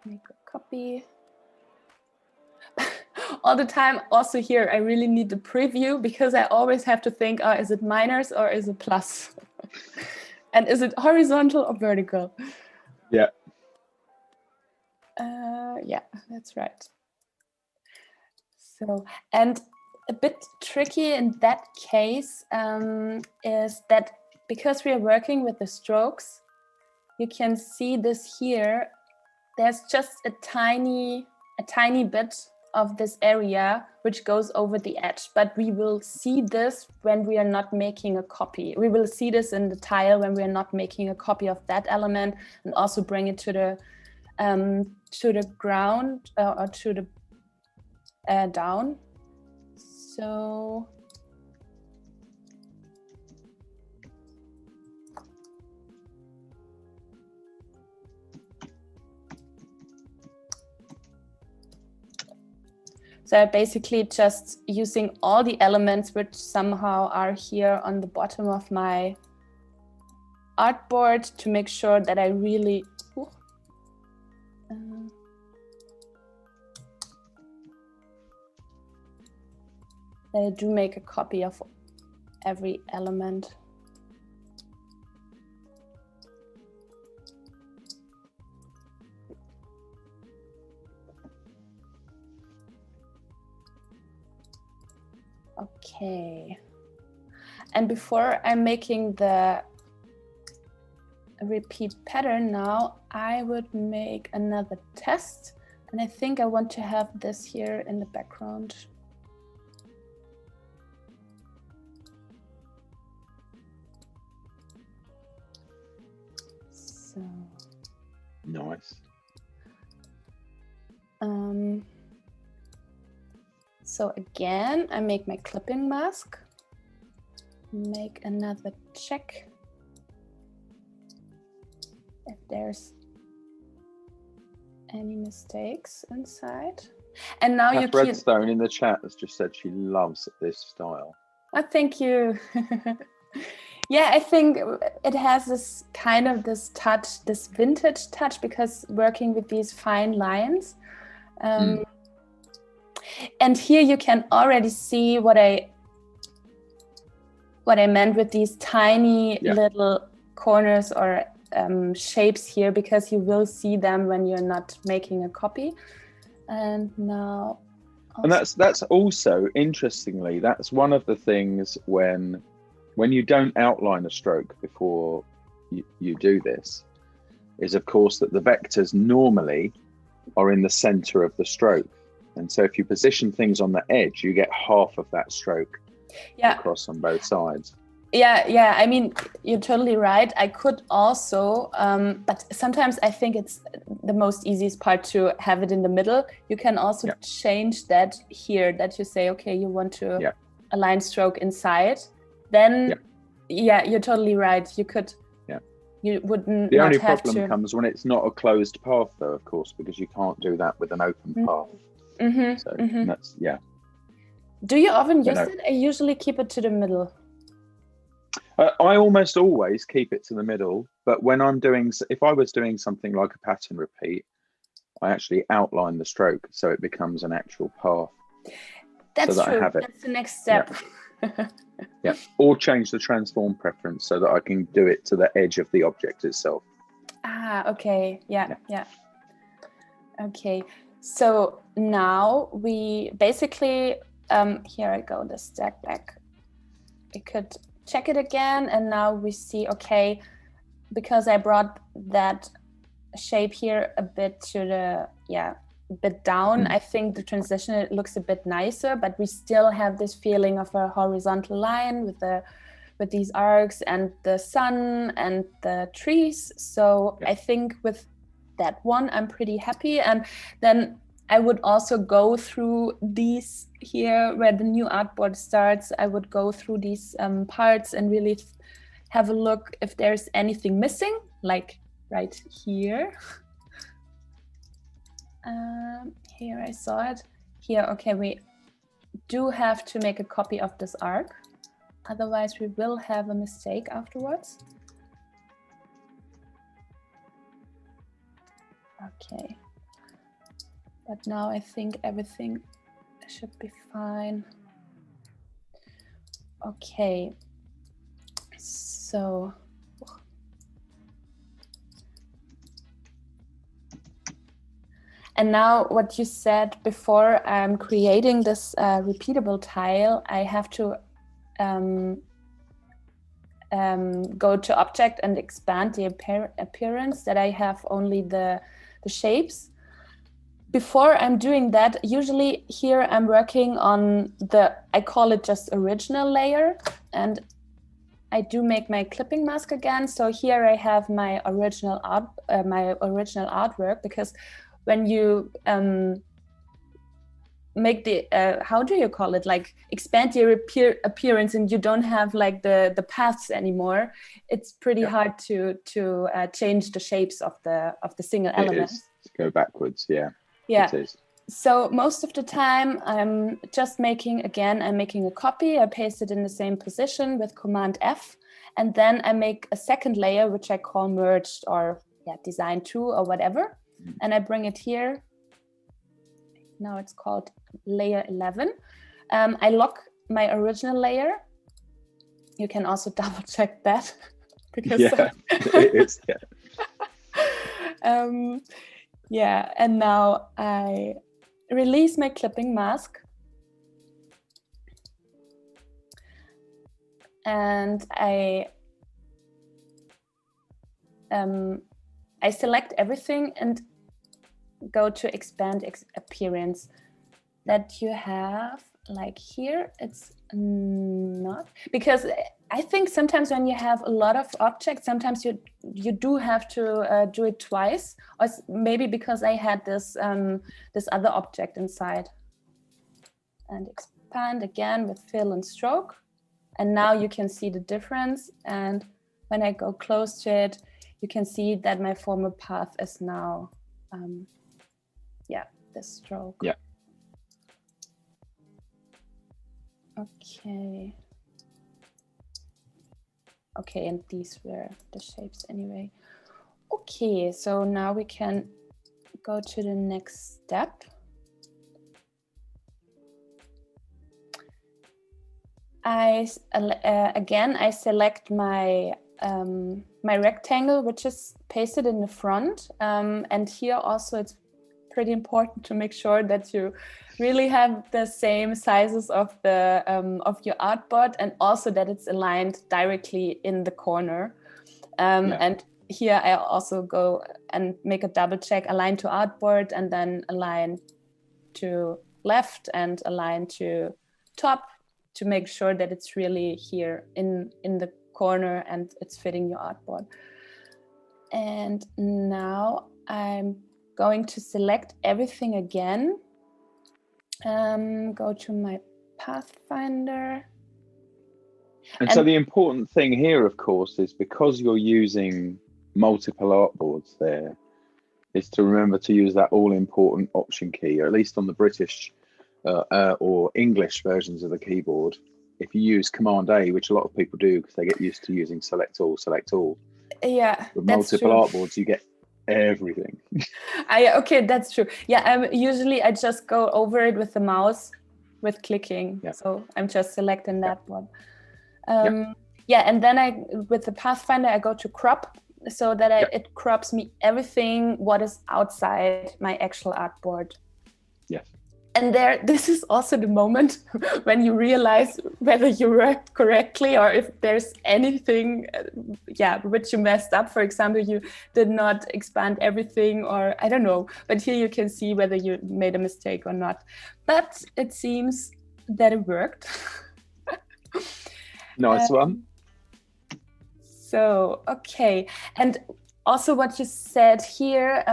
Make a copy. All the time, also here, I really need the preview because I always have to think, is it minus or is it plus? And is it horizontal or vertical? Yeah. Yeah, that's right. So, and a bit tricky in that case is that because we are working with the strokes, you can see this here. There's just a tiny bit of this area which goes over the edge, but we will see this when we are not making a copy. We will see this in the tile when we are not making a copy of that element, and also bring it to the ground or to the down. So I'm basically just using all the elements which somehow are here on the bottom of my artboard to make sure that I really that I do make a copy of every element. Okay. And before I'm making the repeat pattern now, I would make another test. And I think I want to have this here in the background. So nice. So again, I make my clipping mask, make another check if there's any mistakes inside. And now you can... Redstone in the chat has just said she loves this style. Oh, thank you. Yeah, I think it has this kind of this touch, this vintage touch, because working with these fine lines. And here you can already see what I meant with these tiny little corners or shapes here, because you will see them when you're not making a copy. And now, and that's also, interestingly, that's one of the things when you don't outline a stroke before you do this, is of course that the vectors normally are in the center of the stroke. And so if you position things on the edge, you get half of that stroke across on both sides. Yeah. I mean, you're totally right. I could also, but sometimes I think it's the most easiest part to have it in the middle. You can also change that here, that you say, okay, you want to align stroke inside. Then, you're totally right. You could, you wouldn't. The only problem comes when it's not a closed path, though, of course, because you can't do that with an open path. So that's, Do you often use it? I usually keep it to the middle. I almost always keep it to the middle, but when if I was doing something like a pattern repeat, I actually outline the stroke so it becomes an actual path. That's so that true. I have it. That's the next step. Or change the transform preference so that I can do it to the edge of the object itself. Okay. Yeah. Okay. So now we basically, here I go, the step back. We could check it again, and now we see, okay, because I brought that shape here a bit to the, a bit down, I think the transition, it looks a bit nicer, but we still have this feeling of a horizontal line with these arcs and the sun and the trees. So I think with that one, I'm pretty happy. And then I would also go through these here where the new artboard starts. I would go through these parts and really have a look if there's anything missing, like right here. Here I saw it. Here, okay, we do have to make a copy of this arc. Otherwise, we will have a mistake afterwards. Okay. But now I think everything should be fine. Okay. So. And now what you said before, I'm creating this repeatable tile, I have to go to object and expand the appearance that I have only the shapes. Before I'm doing that, usually here I'm working on I call it just original layer, and I do make my clipping mask again. So here I have my original artwork, because when you make the how do you call it, like expand your appearance, and you don't have like the paths anymore, it's pretty hard to change the shapes of the single elements. It is to go backwards, yeah. It is. So most of the time I'm just making a copy, I paste it in the same position with Command F, and then I make a second layer which I call merged or design 2 or whatever, and I bring it here. Now it's called layer 11. I lock my original layer. You can also double check that because it is. And now I release my clipping mask, and I select everything and go to expand appearance. That you have like here, it's not, because I think sometimes when you have a lot of objects, sometimes you do have to do it twice, or maybe because I had this this other object inside. And expand again with fill and stroke, and now you can see the difference. And when I go close to it, you can see that my former path is now this stroke. Okay, and these were the shapes anyway. Okay, so now we can go to the next step. I select my my rectangle, which is pasted in the front, and here also it's pretty important to make sure that you really have the same sizes of the of your artboard, and also that it's aligned directly in the corner. And here I also go and make a double check, align to artboard, and then align to left and align to top, to make sure that it's really here in the corner and it's fitting your artboard. And now I'm going to select everything again. Go to my Pathfinder. And so the important thing here, of course, is because you're using multiple artboards there, is to remember to use that all-important Option key, or at least on the British or English versions of the keyboard. If you use Command A, which a lot of people do because they get used to using Select All. Yeah, with multiple artboards, you get everything. Okay, that's true. Usually I just go over it with the mouse with clicking. So I'm just selecting that one. And then with the Pathfinder I go to crop, so that it crops me everything what is outside my actual artboard. And this is also the moment when you realize whether you worked correctly, or if there's anything, which you messed up. For example, you did not expand everything, or I don't know. But here you can see whether you made a mistake or not. But it seems that it worked. Nice one. So, okay. And also what you said here,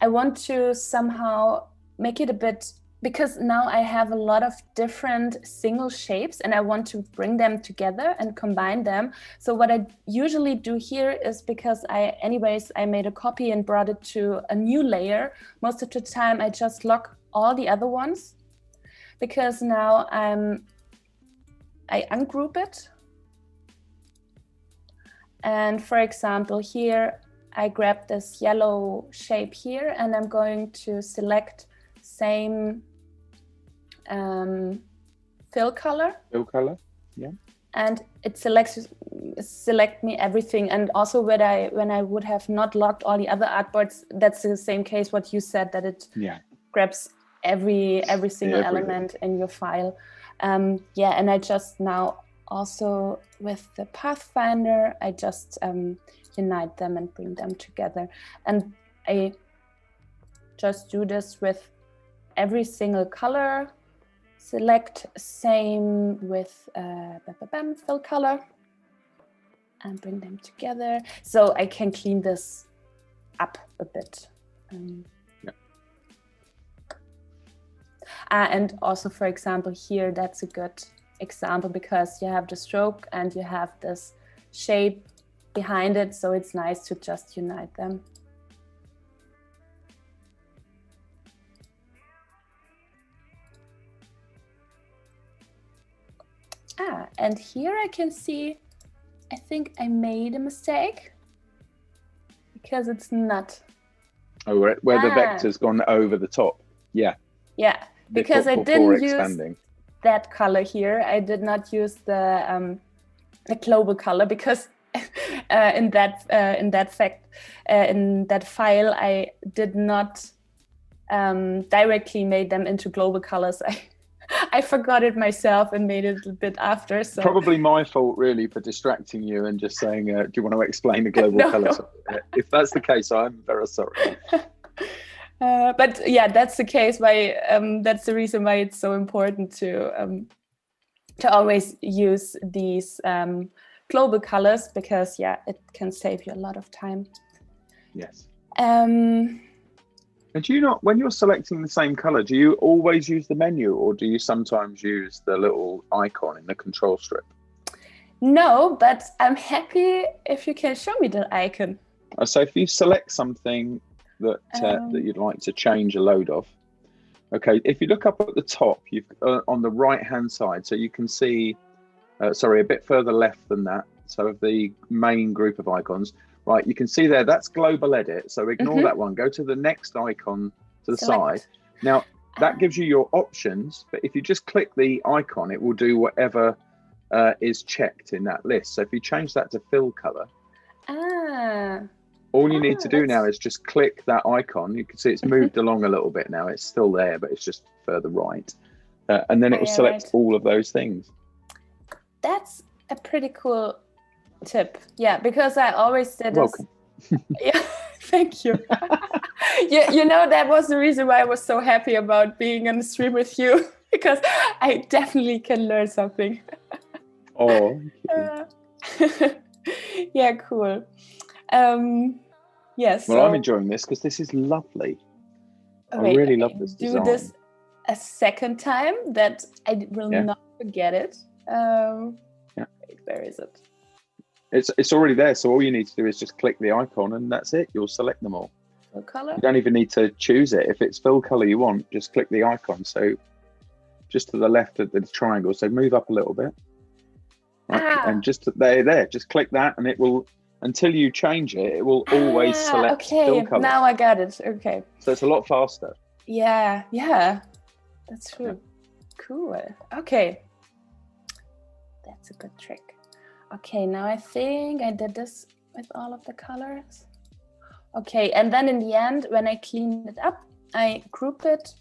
I want to somehow make it a bit, because now I have a lot of different single shapes and I want to bring them together and combine them. So what I usually do here is, because I made a copy and brought it to a new layer, most of the time I just lock all the other ones, because now I'm I ungroup it. And for example, here I grab this yellow shape here, and I'm going to select same fill color. Fill color, yeah. And it select me everything. And also when I would have not locked all the other artboards, that's the same case what you said, that it grabs every single element in your file. Yeah, and I just now also with the Pathfinder, I just unite them and bring them together. And I just do this with every single color, select same with fill color, and bring them together. So I can clean this up a bit. And also, for example, here, that's a good example because you have the stroke and you have this shape behind it. So it's nice to just unite them. And here I can see, I think I made a mistake because it's not. Oh, where the vector's gone over the top. Yeah. Yeah, because I didn't use that color here. I did not use the global color because in that file I did not directly made them into global colors. I forgot it myself and made it a bit after. So probably my fault really for distracting you and just saying, do you want to explain the global colors? If that's the case, I'm very sorry. But yeah, that's the case why that's the reason why it's so important to always use these global colors, because yeah, it can save you a lot of time. Yes. And do you not, when you're selecting the same color, do you always use the menu, or do you sometimes use the little icon in the control strip? No, but I'm happy if you can show me the icon. So if you select something that you'd like to change a load of, okay, if you look up at the top, you've on the right hand side, so you can see, sorry, a bit further left than that, so of the main group of icons, right, you can see there, that's global edit, so ignore that one, go to the next icon to the side. Now that gives you your options, but if you just click the icon, it will do whatever is checked in that list. So if you change that to fill color, all you need to do now is just click that icon. You can see it's moved along a little bit now. It's still there, but it's just further right. And then it will select all of those things. That's a pretty cool tip. Yeah, because I always did this. Welcome. Yeah, thank you. You know, that was the reason why I was so happy about being on the stream with you, because I definitely can learn something. Oh. Yeah, cool. Yes. Well, I'm enjoying this because this is lovely. I really love this design. Do this a second time that I will not forget it. Wait, where is it? It's already there, so all you need to do is just click the icon and that's it. You'll select them all. Fill color? You don't even need to choose it. If it's fill color you want, just click the icon. So just to the left of the triangle. So move up a little bit. Right? And just there, just click that and it will, until you change it, it will always select fill color. Now I got it. Okay. So it's a lot faster. Yeah, that's true. Yeah. Cool. Okay. That's a good trick. Okay, now I think I did this with all of the colors. Okay, and then in the end, when I cleaned it up, I group it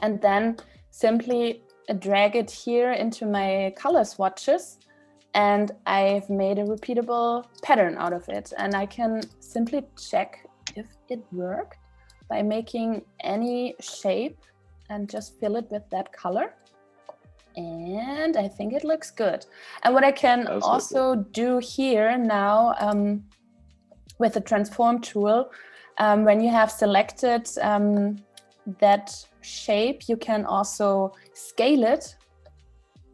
and then simply drag it here into my color swatches, and I've made a repeatable pattern out of it. And I can simply check if it worked by making any shape and just fill it with that color. And I think it looks good. And what I can also do here now with the transform tool, when you have selected that shape, you can also scale it.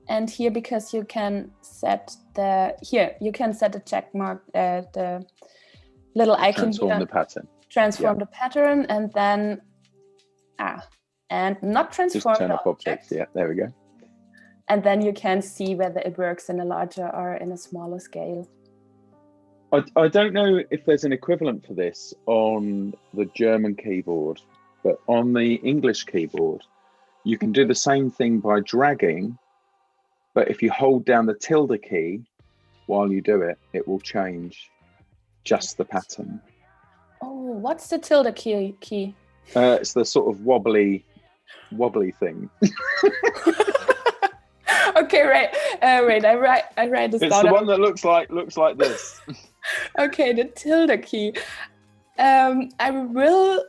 And here, because you can set you can set a check mark, the little icon transform the pattern. Transform the pattern, and then and not transform just turn the up objects. Yeah, there we go. and then you can see whether it works in a larger or in a smaller scale. I don't know if there's an equivalent for this on the German keyboard, but on the English keyboard, you can do the same thing by dragging, but if you hold down the tilde key while you do it, it will change just the pattern. Oh, what's the tilde key? It's the sort of wobbly thing. Okay, right. Wait, I write this down. It's the one that looks like this. Okay, the tilde key. I will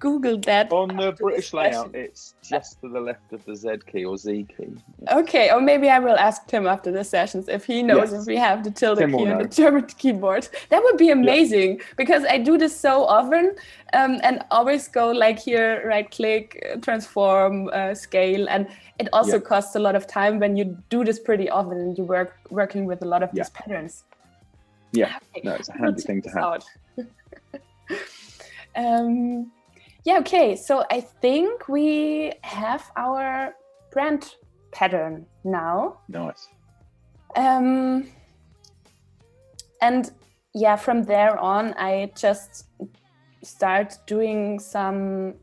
Google that. On the British layout, it's just to the left of the Z key or Z key. Okay, or maybe I will ask Tim after the sessions if he knows if we have the tilde Tim key on will the know. German keyboard. That would be amazing because I do this so often and always go like here, right click, transform, scale. And it also costs a lot of time when you do this pretty often and you working with a lot of these patterns. Yeah, Okay. no, it's a handy thing to have. Yeah, okay, so I think we have our brand pattern now. Nice. And yeah, from there on, I just start doing some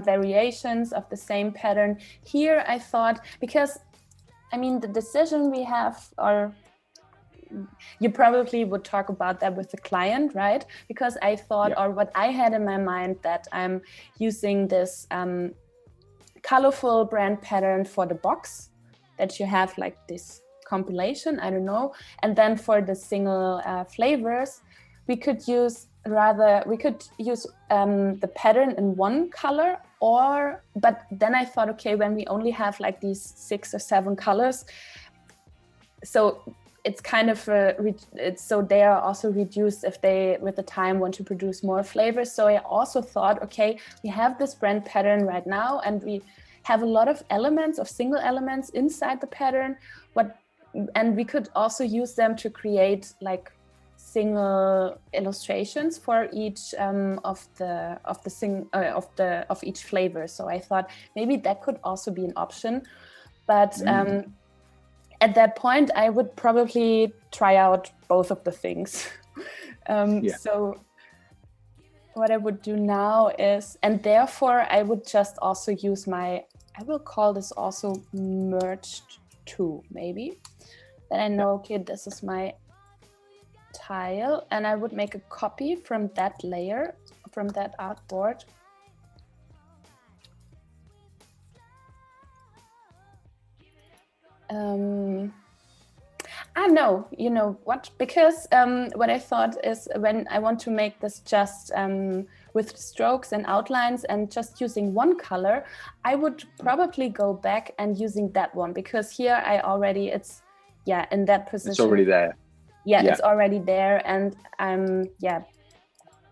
variations of the same pattern. Here I thought, because I mean, the decision we have, or you probably would talk about that with the client, right? Because I thought, or what I had in my mind, that I'm using this colorful brand pattern for the box, that you have like this compilation, I don't know. And then for the single flavors, we could use the pattern in one color, but then I thought, okay, when we only have like these 6 or 7 colors, so it's kind of so they are also reduced if they with the time want to produce more flavors. So I also thought, okay, we have this brand pattern right now and we have a lot of elements, of single elements inside the pattern, and we could also use them to create like single illustrations for each of each flavor. So I thought maybe that could also be an option, but at that point, I would probably try out both of the things. So what I would do now is, and therefore I would just also use I will call this also merged to, maybe. Then I know, okay, this is my tile, and I would make a copy from that layer, from that artboard. No, you know what? Because what I thought is when I want to make this just with strokes and outlines and just using one color, I would probably go back and using that one, because here it's in that position. It's already there. Yeah, it's already there, and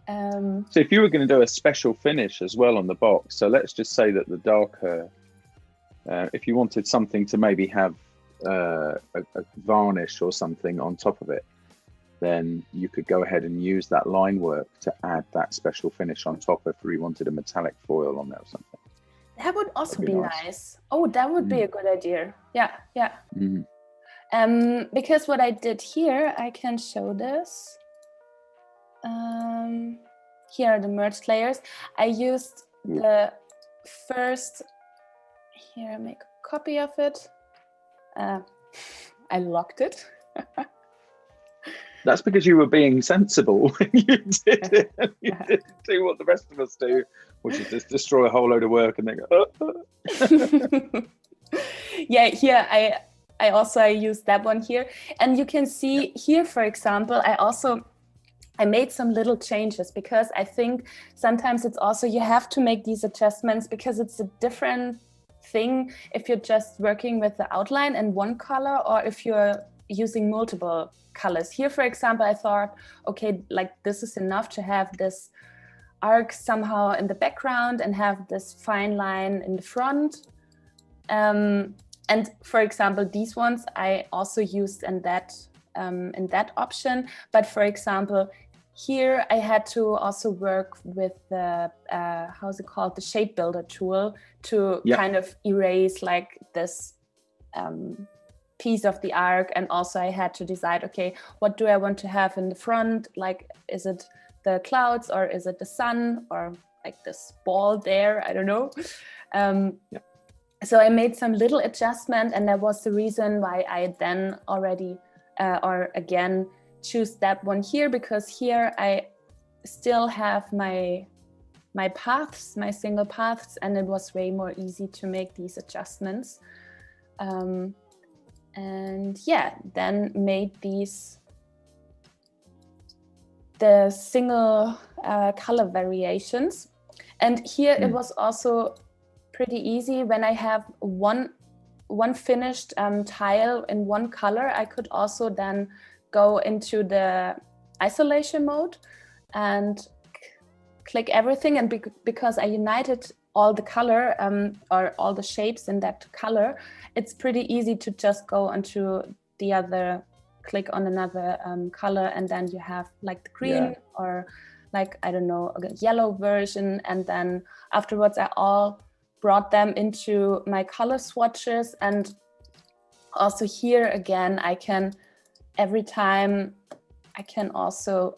So if you were going to do a special finish as well on the box, so let's just say that the darker, if you wanted something to maybe have a varnish or something on top of it, then you could go ahead and use that line work to add that special finish on top if you wanted a metallic foil on there or something. That would also be nice. Oh, that would be a good idea. Yeah. Because what I did here, I can show this. Here are the merged layers. I used the first, here I make a copy of it. I locked it. That's because you were being sensible when you did it. You didn't do what the rest of us do, which is just destroy a whole load of work and then go. Yeah, here I used that one here, and you can see here, for example, I made some little changes, because I think sometimes it's also, you have to make these adjustments because it's a different thing if you're just working with the outline and one color, or if you're using multiple colors. Here, for example, I thought, okay, like this is enough to have this arc somehow in the background and have this fine line in the front. And for example, these ones I also used in that option. But for example, here I had to also work with the how's it called, the shape builder tool to kind of erase like this piece of the arc. And also I had to decide, okay, what do I want to have in the front? Like, is it the clouds or is it the sun or like this ball there? I don't know. So I made some little adjustment, and that was the reason why I then already or again choose that one here, because here I still have my paths, my single paths, and it was way more easy to make these adjustments. And yeah, then made the single color variations. And here it was also pretty easy. When I have one finished tile in one color, I could also then go into the isolation mode and click everything. And because I united all the color or all the shapes in that color, it's pretty easy to just go onto the other, click on another color, and then you have like the green or like, I don't know, a yellow version. And then afterwards I all brought them into my color swatches. And also here again, I can, every time I can also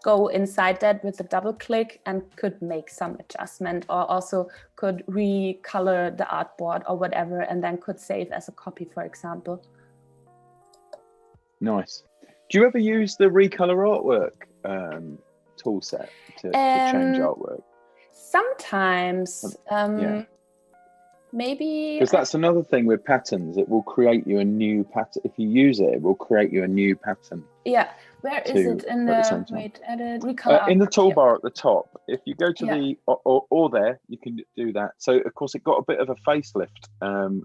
go inside that with a double click and could make some adjustment, or also could recolor the artboard or whatever, and then could save as a copy, for example. Nice. Do you ever use the recolor artwork tool set to change artwork? Sometimes, maybe. Because that's another thing with patterns. It will create you a new pattern. If you use it, it will create you a new pattern. Yeah. Where is it in the wait, edit, recolor in the toolbar at the top. If you go to the or there, you can do that. So of course it got a bit of a facelift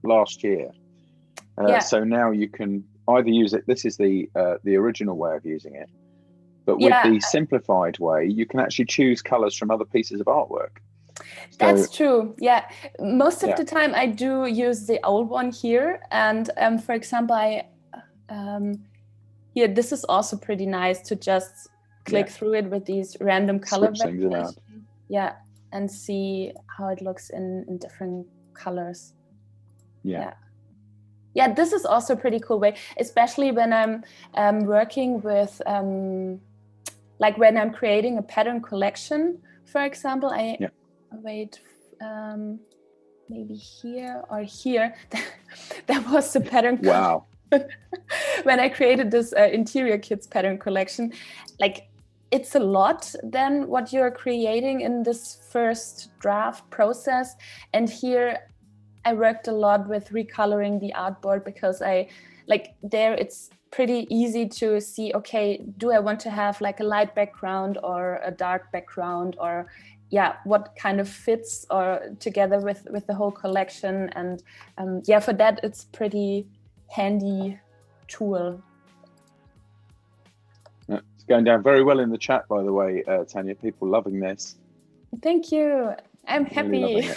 last year. So now you can either use it. This is the original way of using it, but with the simplified way, you can actually choose colors from other pieces of artwork. That's true. Yeah, most of the time I do use the old one here, and for example, here, this is also pretty nice to just click through it with these random color variations. Yeah, and see how it looks in different colors. Yeah, this is also a pretty cool way, especially when I'm working with, like when I'm creating a pattern collection, for example. Wait, maybe here or here. That was the pattern. Wow. When I created this interior kits pattern collection, like it's a lot than what you're creating in this first draft process. And here I worked a lot with recoloring the artboard, because it's pretty easy to see, okay, do I want to have like a light background or a dark background, or what kind of fits or together with the whole collection. And for that it's pretty handy tool. It's going down very well in the chat, by the way, Tanja. People loving this. Thank you. I'm happy. Really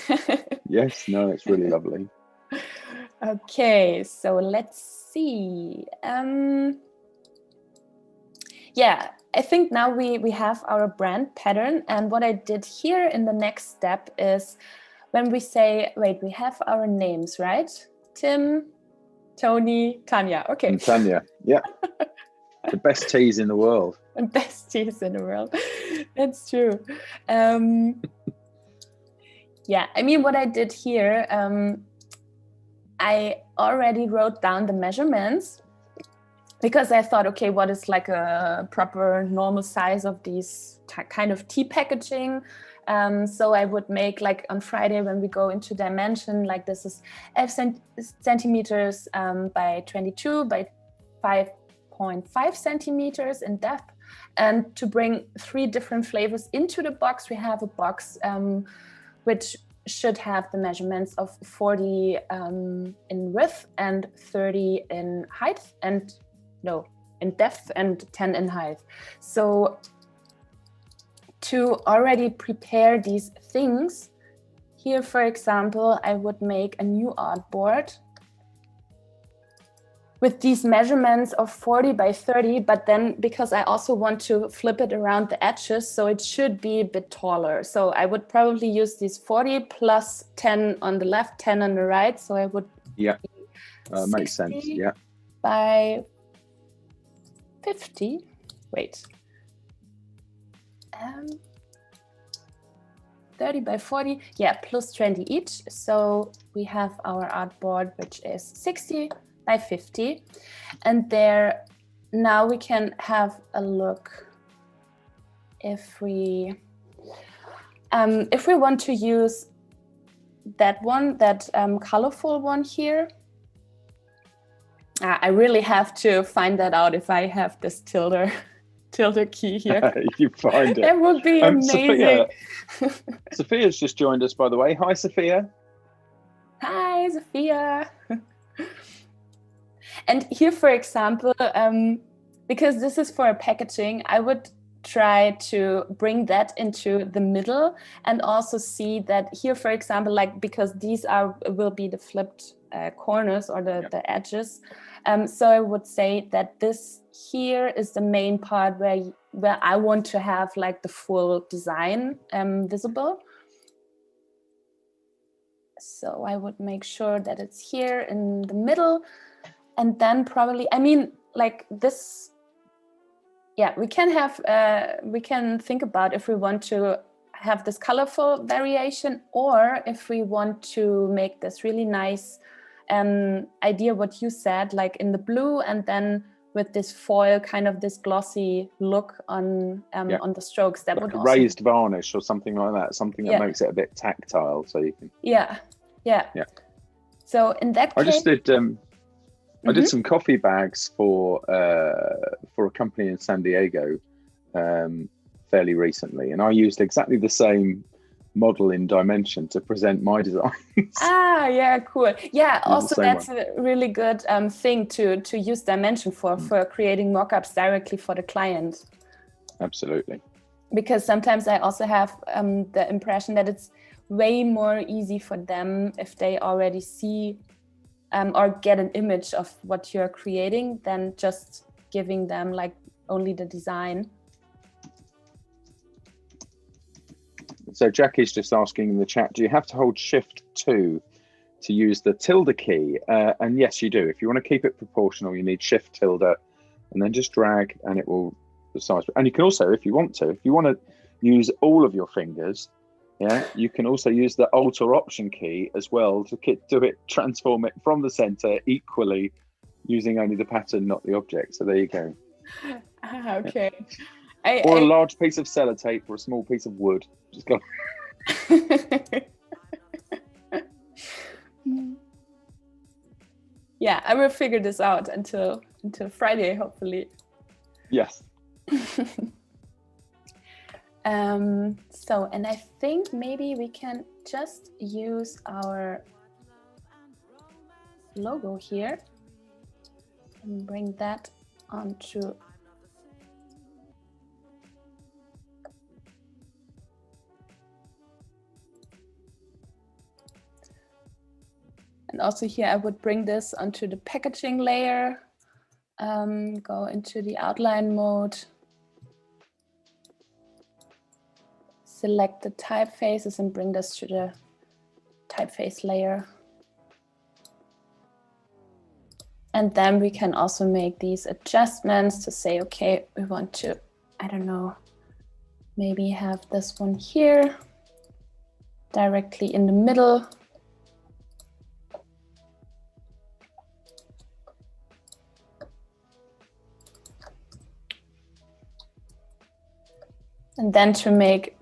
yes, no, it's really lovely. Okay, so let's see. I think now we have our brand pattern, and what I did here in the next step is when we say, wait, we have our names, right? Tim, Tony, Tanja. Okay. And Tanja, yeah. The best teas in the world. The best teas in the world. That's true. I mean, what I did here, I already wrote down the measurements, because I thought, okay, what is like a proper normal size of these kind of tea packaging? So I would make, like on Friday when we go into dimension, like this is 8 centimeters by 22 by 5.5 centimeters in depth. And to bring 3 different flavors into the box, we have a box which should have the measurements of 40 in width and 30 in height, and in depth, and 10 in height. So to already prepare these things, here, for example, I would make a new artboard with these measurements of 40 by 30, but then because I also want to flip it around the edges, so it should be a bit taller. So I would probably use these 40 plus 10 on the left, 10 on the right. So I would Makes sense. Yeah. By 50. Wait. 30 by 40. Yeah, plus 20 each. So we have our artboard, which is 60 by 50. And there, now we can have a look if we want to use that one, that colorful one here. I really have to find that out if I have this tilde key here. You find it. That would be amazing. Sophia's just joined us, by the way. Hi, Sophia. Hi, Sophia. And here, for example, because this is for packaging, I would try to bring that into the middle and also see that here, for example, like, because these will be the flipped corners or the edges. So I would say that this here is the main part where I want to have like the full design visible. So I would make sure that it's here in the middle, and then probably, I mean, like this. Yeah, we can think about if we want to have this colorful variation, or if we want to make this really nice idea, what you said, like in the blue, and then with this foil, kind of this glossy look on the strokes. That like would also raised varnish or something like that. Something that makes it a bit tactile, so you can. Yeah. So in that case, I just did. I did some coffee bags for a company in San Diego fairly recently, and I used exactly the same model in dimension to present my designs. Yeah, cool. Yeah, also that's a really good thing to use dimension for creating mock-ups directly for the client. Absolutely. Because sometimes I also have the impression that it's way more easy for them if they already see or get an image of what you're creating than just giving them like only the design. So Jackie's just asking in the chat, do you have to hold Shift 2 to use the tilde key? And yes, you do. If you want to keep it proportional, you need Shift tilde and then just drag and it will the size. And you can also, if you want to use all of your fingers, you can also use the Alt or Option key as well to transform it from the center equally using only the pattern, not the object. So there you go. Okay. Or a large piece of sellotape or a small piece of wood. Just go. Yeah, I will figure this out until Friday, hopefully. Yes. So, and I think maybe we can just use our logo here and bring that onto. And also here, I would bring this onto the packaging layer, go into the outline mode, select the typefaces and bring this to the typeface layer. And then we can also make these adjustments to say, okay, we want to, I don't know, maybe have this one here directly in the middle. And then to make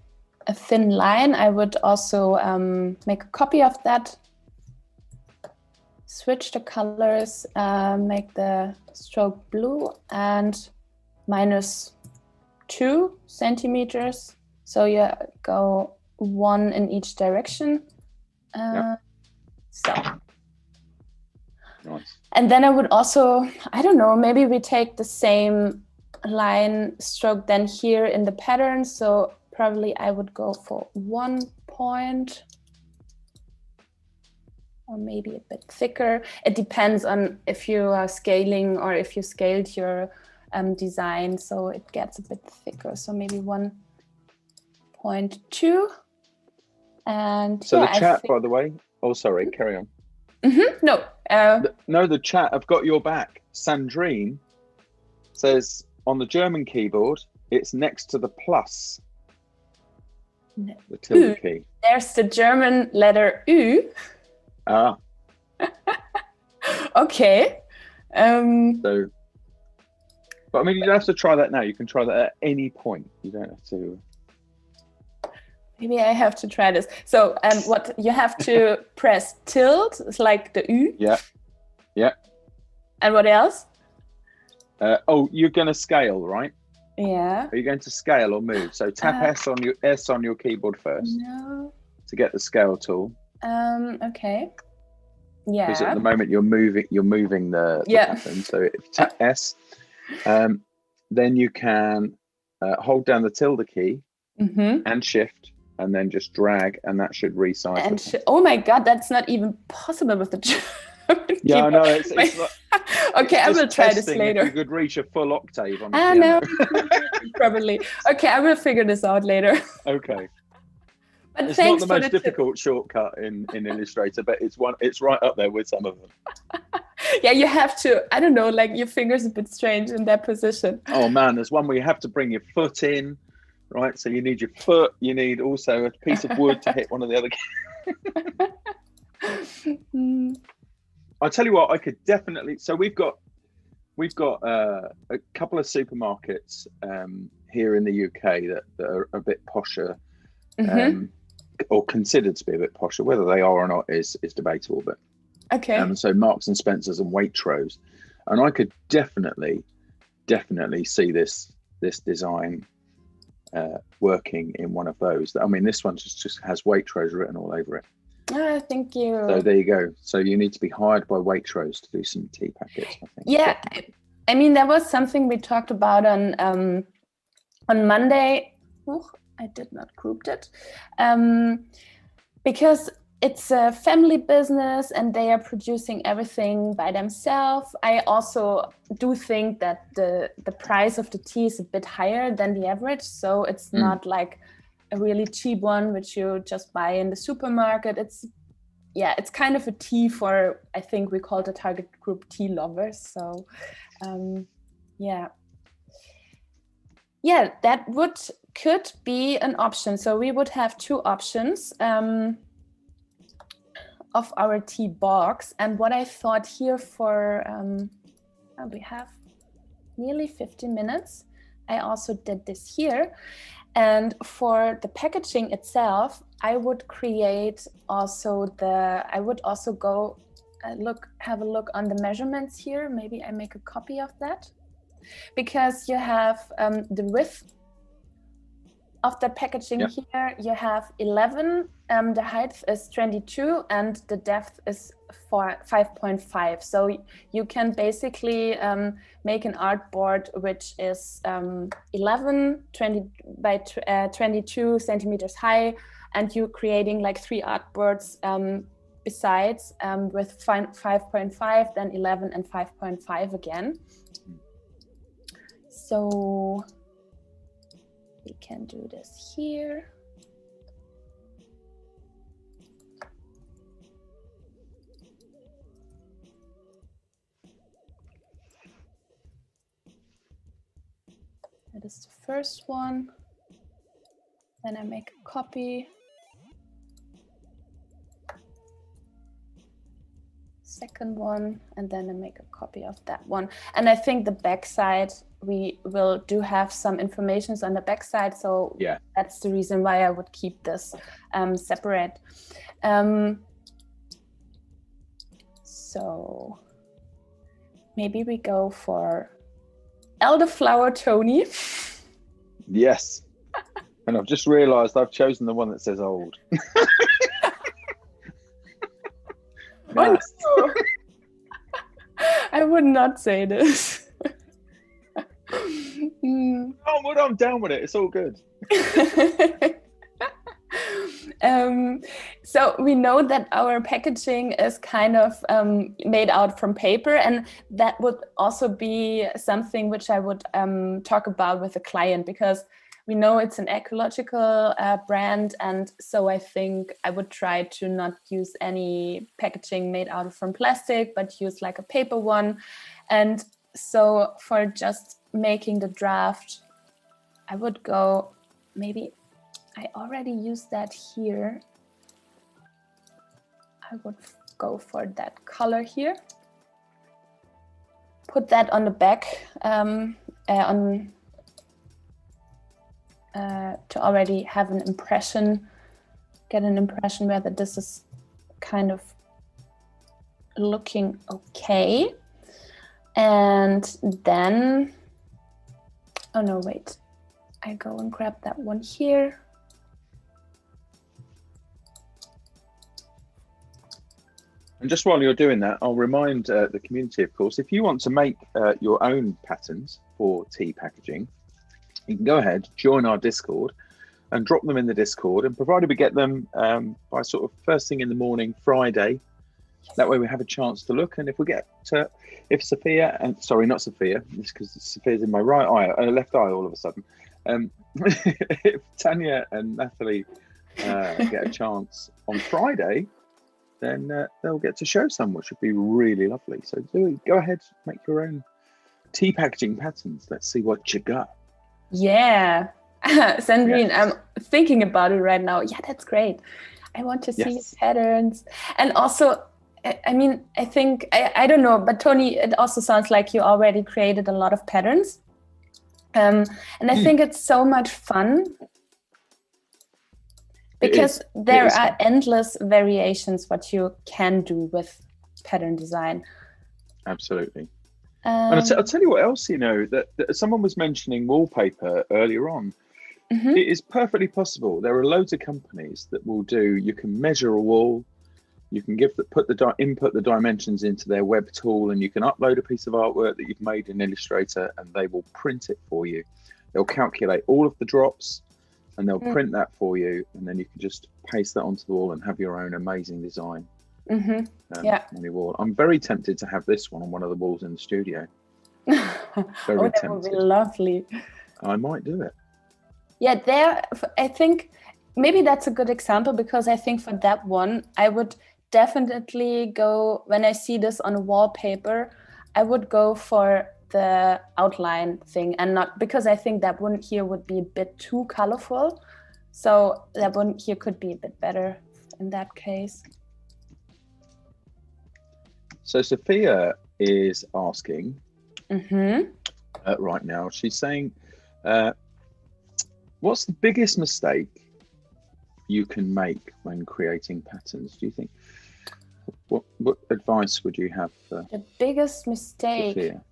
a thin line, I would also make a copy of that, switch the colors, make the stroke blue and -2 centimeters. So you go 1 in each direction. So. Nice. And then I would also, I don't know, maybe we take the same line stroke then here in the pattern. So probably I would go for 1 point or maybe a bit thicker. It depends on if you are scaling or if you scaled your design, so it gets a bit thicker. So maybe 1.2. And so the chat, by the way, oh sorry, carry on. No, No, the chat. I've got your back. Sandrine says on the German keyboard, it's next to the plus. The tilde key. There's the German letter U. Ah. Okay. So, but I mean, you don't have to try that now. You can try that at any point. You don't have to. Maybe I have to try this. So, what you have to press tilde, it's like the U. Yeah. Yeah. And what else? Oh, you're going to scale, right? Yeah. Are you going to scale or move? So tap S on your keyboard first. No. To get the scale tool. Okay. Yeah. Because at the moment you're moving the pattern. So if you tap S, then you can hold down the tilde key and shift, and then just drag, and that should resize. And oh my God, that's not even possible with the German Yeah, I know. It's like, okay, I will try this later. If you could reach a full octave on the piano. No, probably. Okay, I will figure this out later. Okay. But it's not the most difficult shortcut in Illustrator, but it's right up there with some of them. Yeah, you have to, I don't know, like your fingers a bit strange in that position. Oh man, there's one where you have to bring your foot in, right? So you need your foot, you need also a piece of wood to hit one of the other keys. I'll tell you what, I could definitely, so we've got a couple of supermarkets here in the UK that are a bit posher, or considered to be a bit posher. Whether they are or not is debatable, but okay. So Marks and Spencer's and Waitrose, and I could definitely see this design working in one of those. I mean, this one just has Waitrose written all over it. Oh, thank you. So there you go. So you need to be hired by Waitrose to do some tea packets, I think. Yeah, I mean, that was something we talked about on Monday. Oh, I did not group it. Because it's a family business and they are producing everything by themselves. I also do think that the price of the tea is a bit higher than the average. So it's not like a really cheap one, which you just buy in the supermarket. It's kind of a tea for, I think we call the target group tea lovers. So that could be an option. So we would have two options of our tea box. And what I thought here for, we have nearly 50 minutes. I also did this here. And for the packaging itself, I would create also go have a look on the measurements here. Maybe I make a copy of that, because you have the width of the packaging here. You have 11, the height is 22, and the depth is 5.5. So you can basically make an artboard which is 20 by 22 centimeters high, and you're creating like 3 artboards besides with 5.5, then 11 and 5.5 again. So we can do this here. That is the first one. Then I make a copy. Second one, and then I make a copy of that one. And I think the back side, we will have some informations on the back side. So that's the reason why I would keep this separate. So maybe we go for Elderflower Tony. Yes. And I've just realized I've chosen the one that says old. Nice. Oh, no. I would not say this. Oh, well, I'm down with it. It's all good. So we know that our packaging is kind of made out from paper, and that would also be something which I would talk about with the client, because we know it's an ecological brand, and so I think I would try to not use any packaging made out from plastic, but use like a paper one. And so for just making the draft, I would go, maybe I already used that here. I would go for that color here. Put that on the back to already have an impression, get an impression whether this is kind of looking okay. And then, oh no, wait, I go and grab that one here. And just while you're doing that, I'll remind the community, of course, if you want to make your own patterns for tea packaging, you can go ahead, join our Discord and drop them in the Discord, and provided we get them by sort of first thing in the morning, Friday, that way we have a chance to look. And if we get to, if Sophia, and sorry, not Sophia, it's because Sophia's in my right eye, left eye all of a sudden. If Tanja and Natalie get a chance on Friday, then they'll get to show some, which would be really lovely. So go ahead, make your own tea packaging patterns. Let's see what you got. Yeah, Sandrine, I'm thinking about it right now. Yeah, that's great. I want to see patterns. And also, I mean, I think, I don't know, but Tony, it also sounds like you already created a lot of patterns. And I think it's so much fun, because there are endless variations what you can do with pattern design. Absolutely. And I'll tell you what else, you know, that someone was mentioning wallpaper earlier on. Mm-hmm. It is perfectly possible. There are loads of companies that will do, you can measure a wall, you can input the dimensions into their web tool, and you can upload a piece of artwork that you've made in Illustrator, and they will print it for you. They'll calculate all of the drops, and they'll print that for you, and then you can just paste that onto the wall and have your own amazing design on your wall. I'm very tempted to have this one on one of the walls in the studio. Very that would be lovely. I might do it. Yeah, I think maybe that's a good example, because I think for that one, I would definitely go, when I see this on a wallpaper, I would go for the outline thing, and not, because I think that one here would be a bit too colorful. So that one here could be a bit better in that case. So Sophia is asking right now, she's saying, what's the biggest mistake you can make when creating patterns, do you think? What advice would you have for the biggest mistake? Sophia?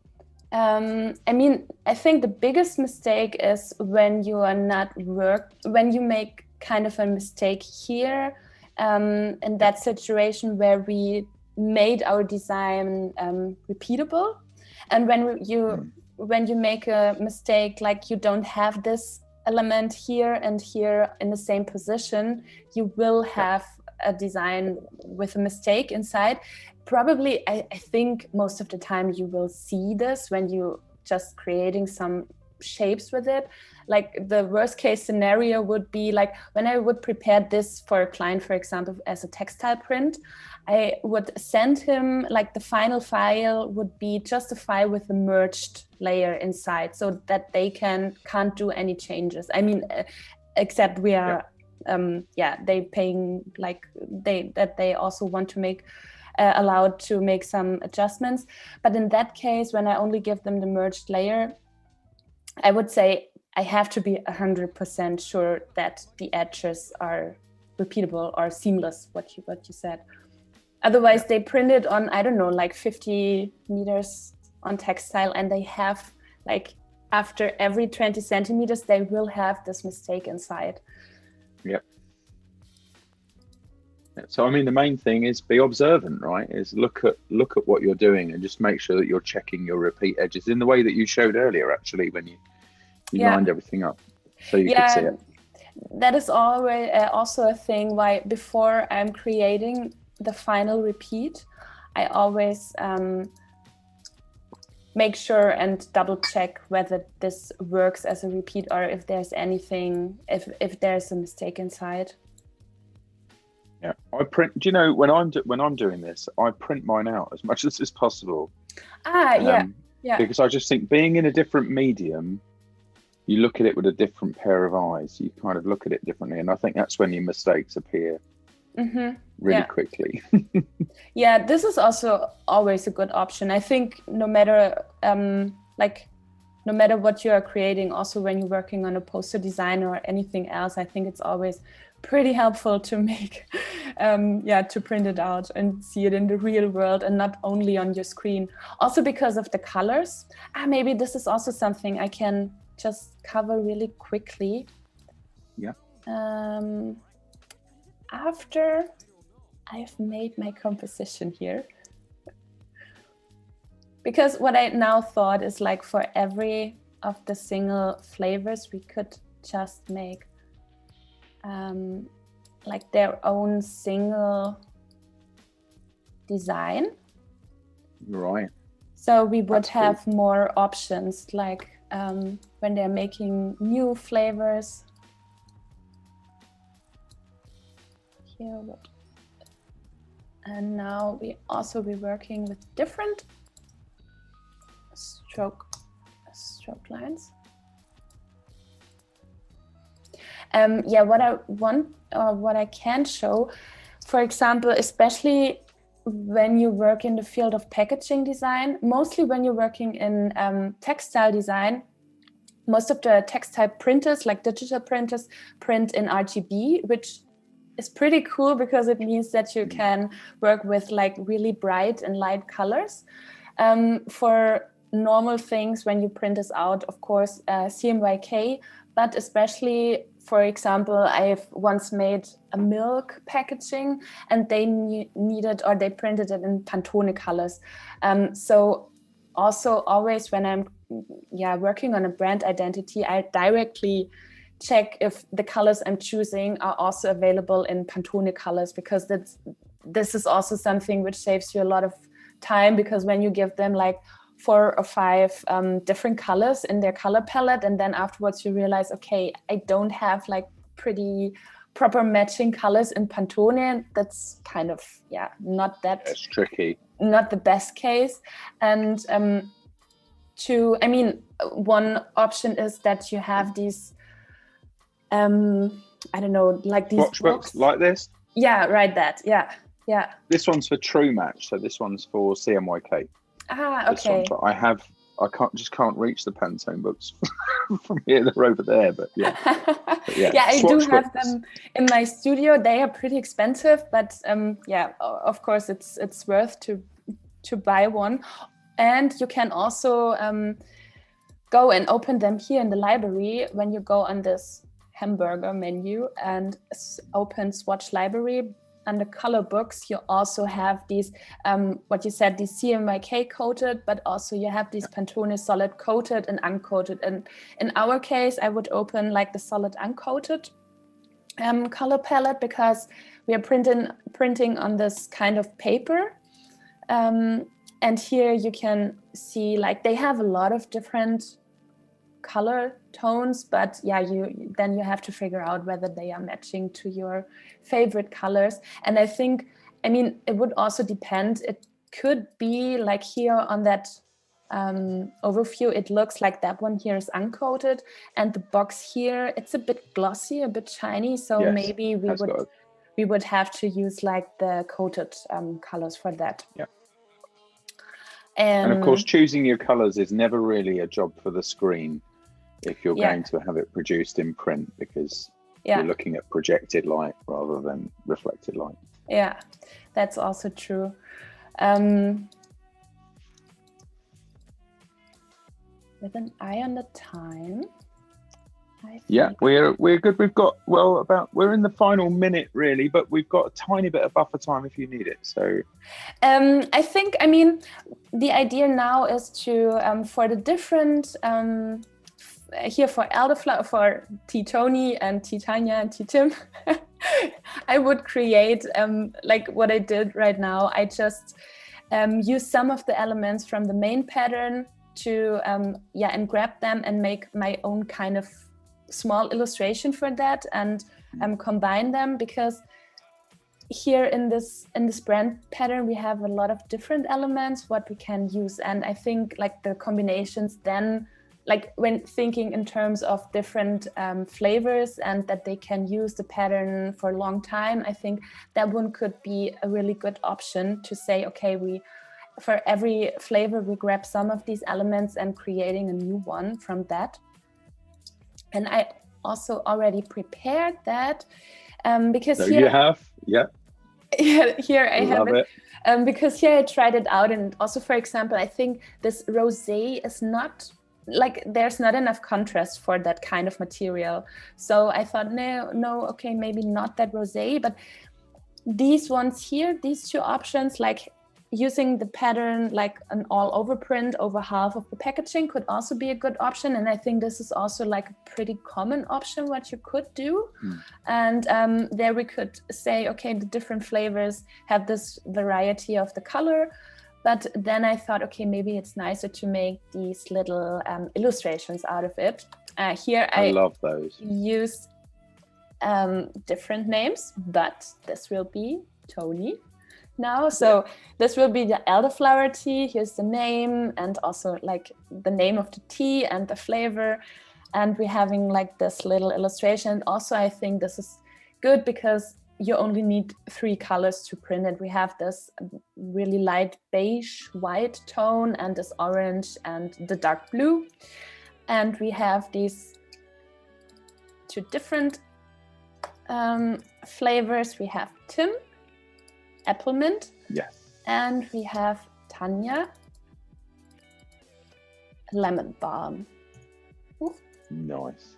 I mean, I think the biggest mistake is when you are when you make kind of a mistake here, in that situation where we made our design repeatable, and when you make a mistake, like you don't have this element here and here in the same position, you will have a design with a mistake inside. Probably, I think most of the time you will see this when you just creating some shapes with it. Like the worst case scenario would be like when I would prepare this for a client, for example, as a textile print, I would send him, like the final file would be just a file with a merged layer inside, so that they can't do any changes. I mean, except we are they paying, like they also want to make allowed to make some adjustments. But in that case, when I only give them the merged layer, I would say I have to be 100% sure that the edges are repeatable or seamless, what you said. Otherwise, they print it on, I don't know, like 50 meters on textile, and they have, like, after every 20 centimeters, they will have this mistake inside. Yep. So, I mean, the main thing is be observant, right? Is look at what you're doing and just make sure that you're checking your repeat edges in the way that you showed earlier, actually, when you lined everything up, so you could see it. That is always also a thing why before I'm creating the final repeat, I always make sure and double check whether this works as a repeat or if there's anything, if there's a mistake inside. Yeah, I print. Do you know when I'm doing this, I print mine out as much as is possible. Yeah. Because I just think being in a different medium, you look at it with a different pair of eyes. You kind of look at it differently, and I think that's when your mistakes appear really quickly. Yeah, this is also always a good option. I think no matter no matter what you are creating, also when you're working on a poster design or anything else, I think it's always pretty helpful to make to print it out and see it in the real world and not only on your screen. Also because of the colors. Maybe this is also something I can just cover really quickly. Yeah. After I've made my composition here, because what I now thought is like for every of the single flavors, we could just make like their own single design. Right. So we would have more options, like when they're making new flavors. Here, and now we also be working with different stroke lines. What I want, or what I can show, for example, especially when you work in the field of packaging design, mostly when you're working in textile design, most of the textile printers, like digital printers, print in RGB, which is pretty cool because it means that you can work with like really bright and light colors. For normal things, when you print this out, of course, CMYK, but especially, for example, I've once made a milk packaging and they needed, or they printed it in Pantone colors. So also always when I'm working on a brand identity, I directly check if the colors I'm choosing are also available in Pantone colors, because this is also something which saves you a lot of time, because when you give them like 4 or 5 different colors in their color palette, and then afterwards you realize, okay, I don't have like pretty proper matching colors in Pantone. That's kind of that's tricky, not the best case. And one option is that you have these I don't know, like these watch books like this. This one's for True Match, so this one's for CMYK. Okay. I can't reach the Pantone books from here. They're over there, but yeah. I do have them in my studio. They are pretty expensive, but of course it's worth to buy one. And you can also go and open them here in the library when you go on this hamburger menu and open Swatch Library. Under color books, you also have these, what you said, these CMYK coated, but also you have these Pantone solid coated and uncoated. And in our case, I would open like the solid uncoated color palette, because we are printing on this kind of paper. And here you can see like they have a lot of different color tones, but you have to figure out whether they are matching to your favorite colors. And I think, it would also depend. It could be like here on that overview, it looks like that one here is uncoated, and the box here, it's a bit glossy, a bit shiny. So maybe we would have to use like the coated colors for that. Yeah. And of course, choosing your colors is never really a job for the screen if you're going to have it produced in print, because you're looking at projected light rather than reflected light. Yeah, that's also true. With an eye on the time. We're good. We've got we're in the final minute really, but we've got a tiny bit of buffer time if you need it. So I think the idea now is to for the different here for elderflower, for T Tony and T Tanja and T Tim, I would create like what I did right now. I just use some of the elements from the main pattern to and grab them and make my own kind of small illustration for that, and combine them, because here in this brand pattern we have a lot of different elements what we can use, and I think like the combinations then, like when thinking in terms of different flavors and that they can use the pattern for a long time, I think that one could be a really good option to say, okay, for every flavor we grab some of these elements and creating a new one from that. And I also already prepared that because so here you have, yeah. Here I have Love it. Because here I tried it out, and also, for example, I think this rosé is not, like, there's not enough contrast for that kind of material. So I thought, no, okay, maybe not that rosé, but these ones here, these two options, like using the pattern like an all over print over half of the packaging could also be a good option. And I think this is also like a pretty common option what you could do. And there we could say, okay, the different flavors have this variety of the color. But then I thought, okay, maybe it's nicer to make these little illustrations out of it. Here I love those. Use different names, but this will be Tony now. So this will be the elderflower tea. Here's the name, and also like the name of the tea and the flavor. And we're having like this little illustration. Also, I think this is good because you only need 3 colors to print it. We have this really light beige white tone, and this orange and the dark blue. And we have these 2 different flavors. We have Tim, apple mint, yes, and we have Tanja, lemon balm. Ooh. Nice.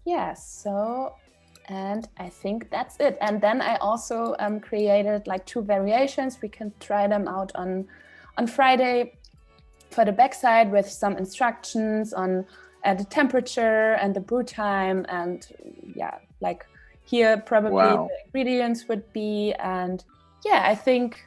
Yeah, so, and I think that's it. And then I also created like 2 variations. We can try them out on Friday for the backside with some instructions on the temperature and the brew time, and yeah, like here probably the ingredients would be. And yeah, I think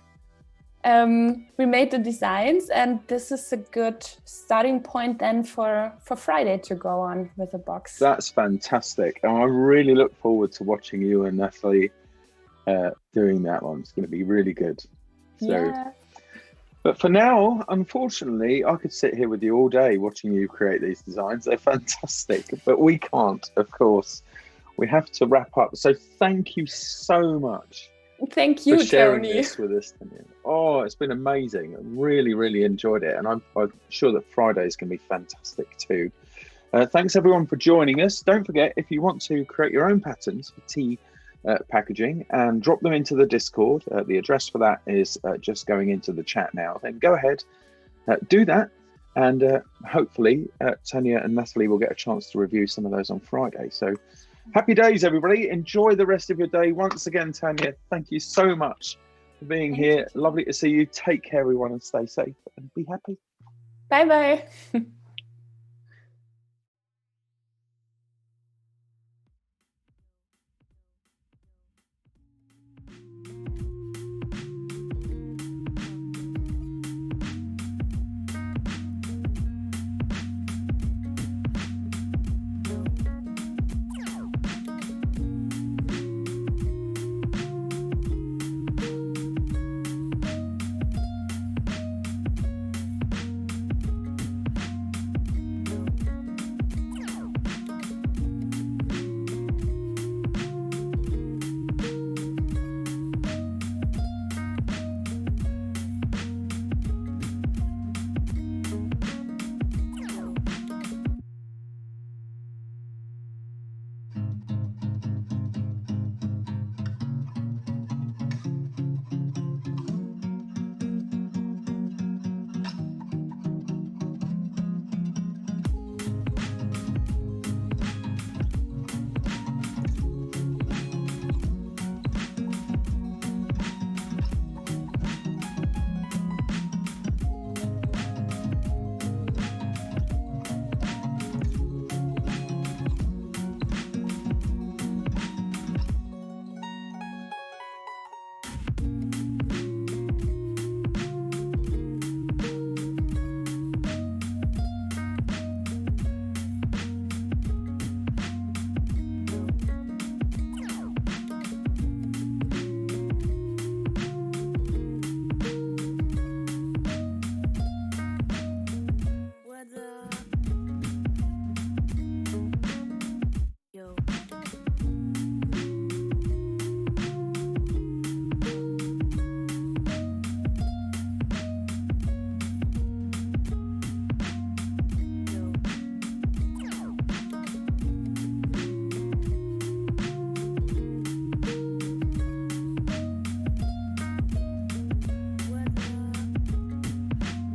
we made the designs, and this is a good starting point then for Friday to go on with a box. That's fantastic, and I really look forward to watching you and Natalie doing that one. It's going to be really good. So yeah. But for now, unfortunately, I could sit here with you all day watching you create these designs. They're fantastic, but we can't, of course. We have to wrap up. So thank you so much. Thank you, for sharing Tony. this with us. Oh, it's been amazing. I really, really enjoyed it. And I'm sure that Friday is going to be fantastic too. Thanks everyone for joining us. Don't forget, if you want to create your own patterns for tea packaging and drop them into the Discord, the address for that is just going into the chat now. Then go ahead, do that. And hopefully Tanja and Natalie will get a chance to review some of those on Friday. So happy days, everybody. Enjoy the rest of your day. Once again, Tanja, thank you so much for being here. Lovely to see you. Take care, everyone, and stay safe and be happy. Bye-bye.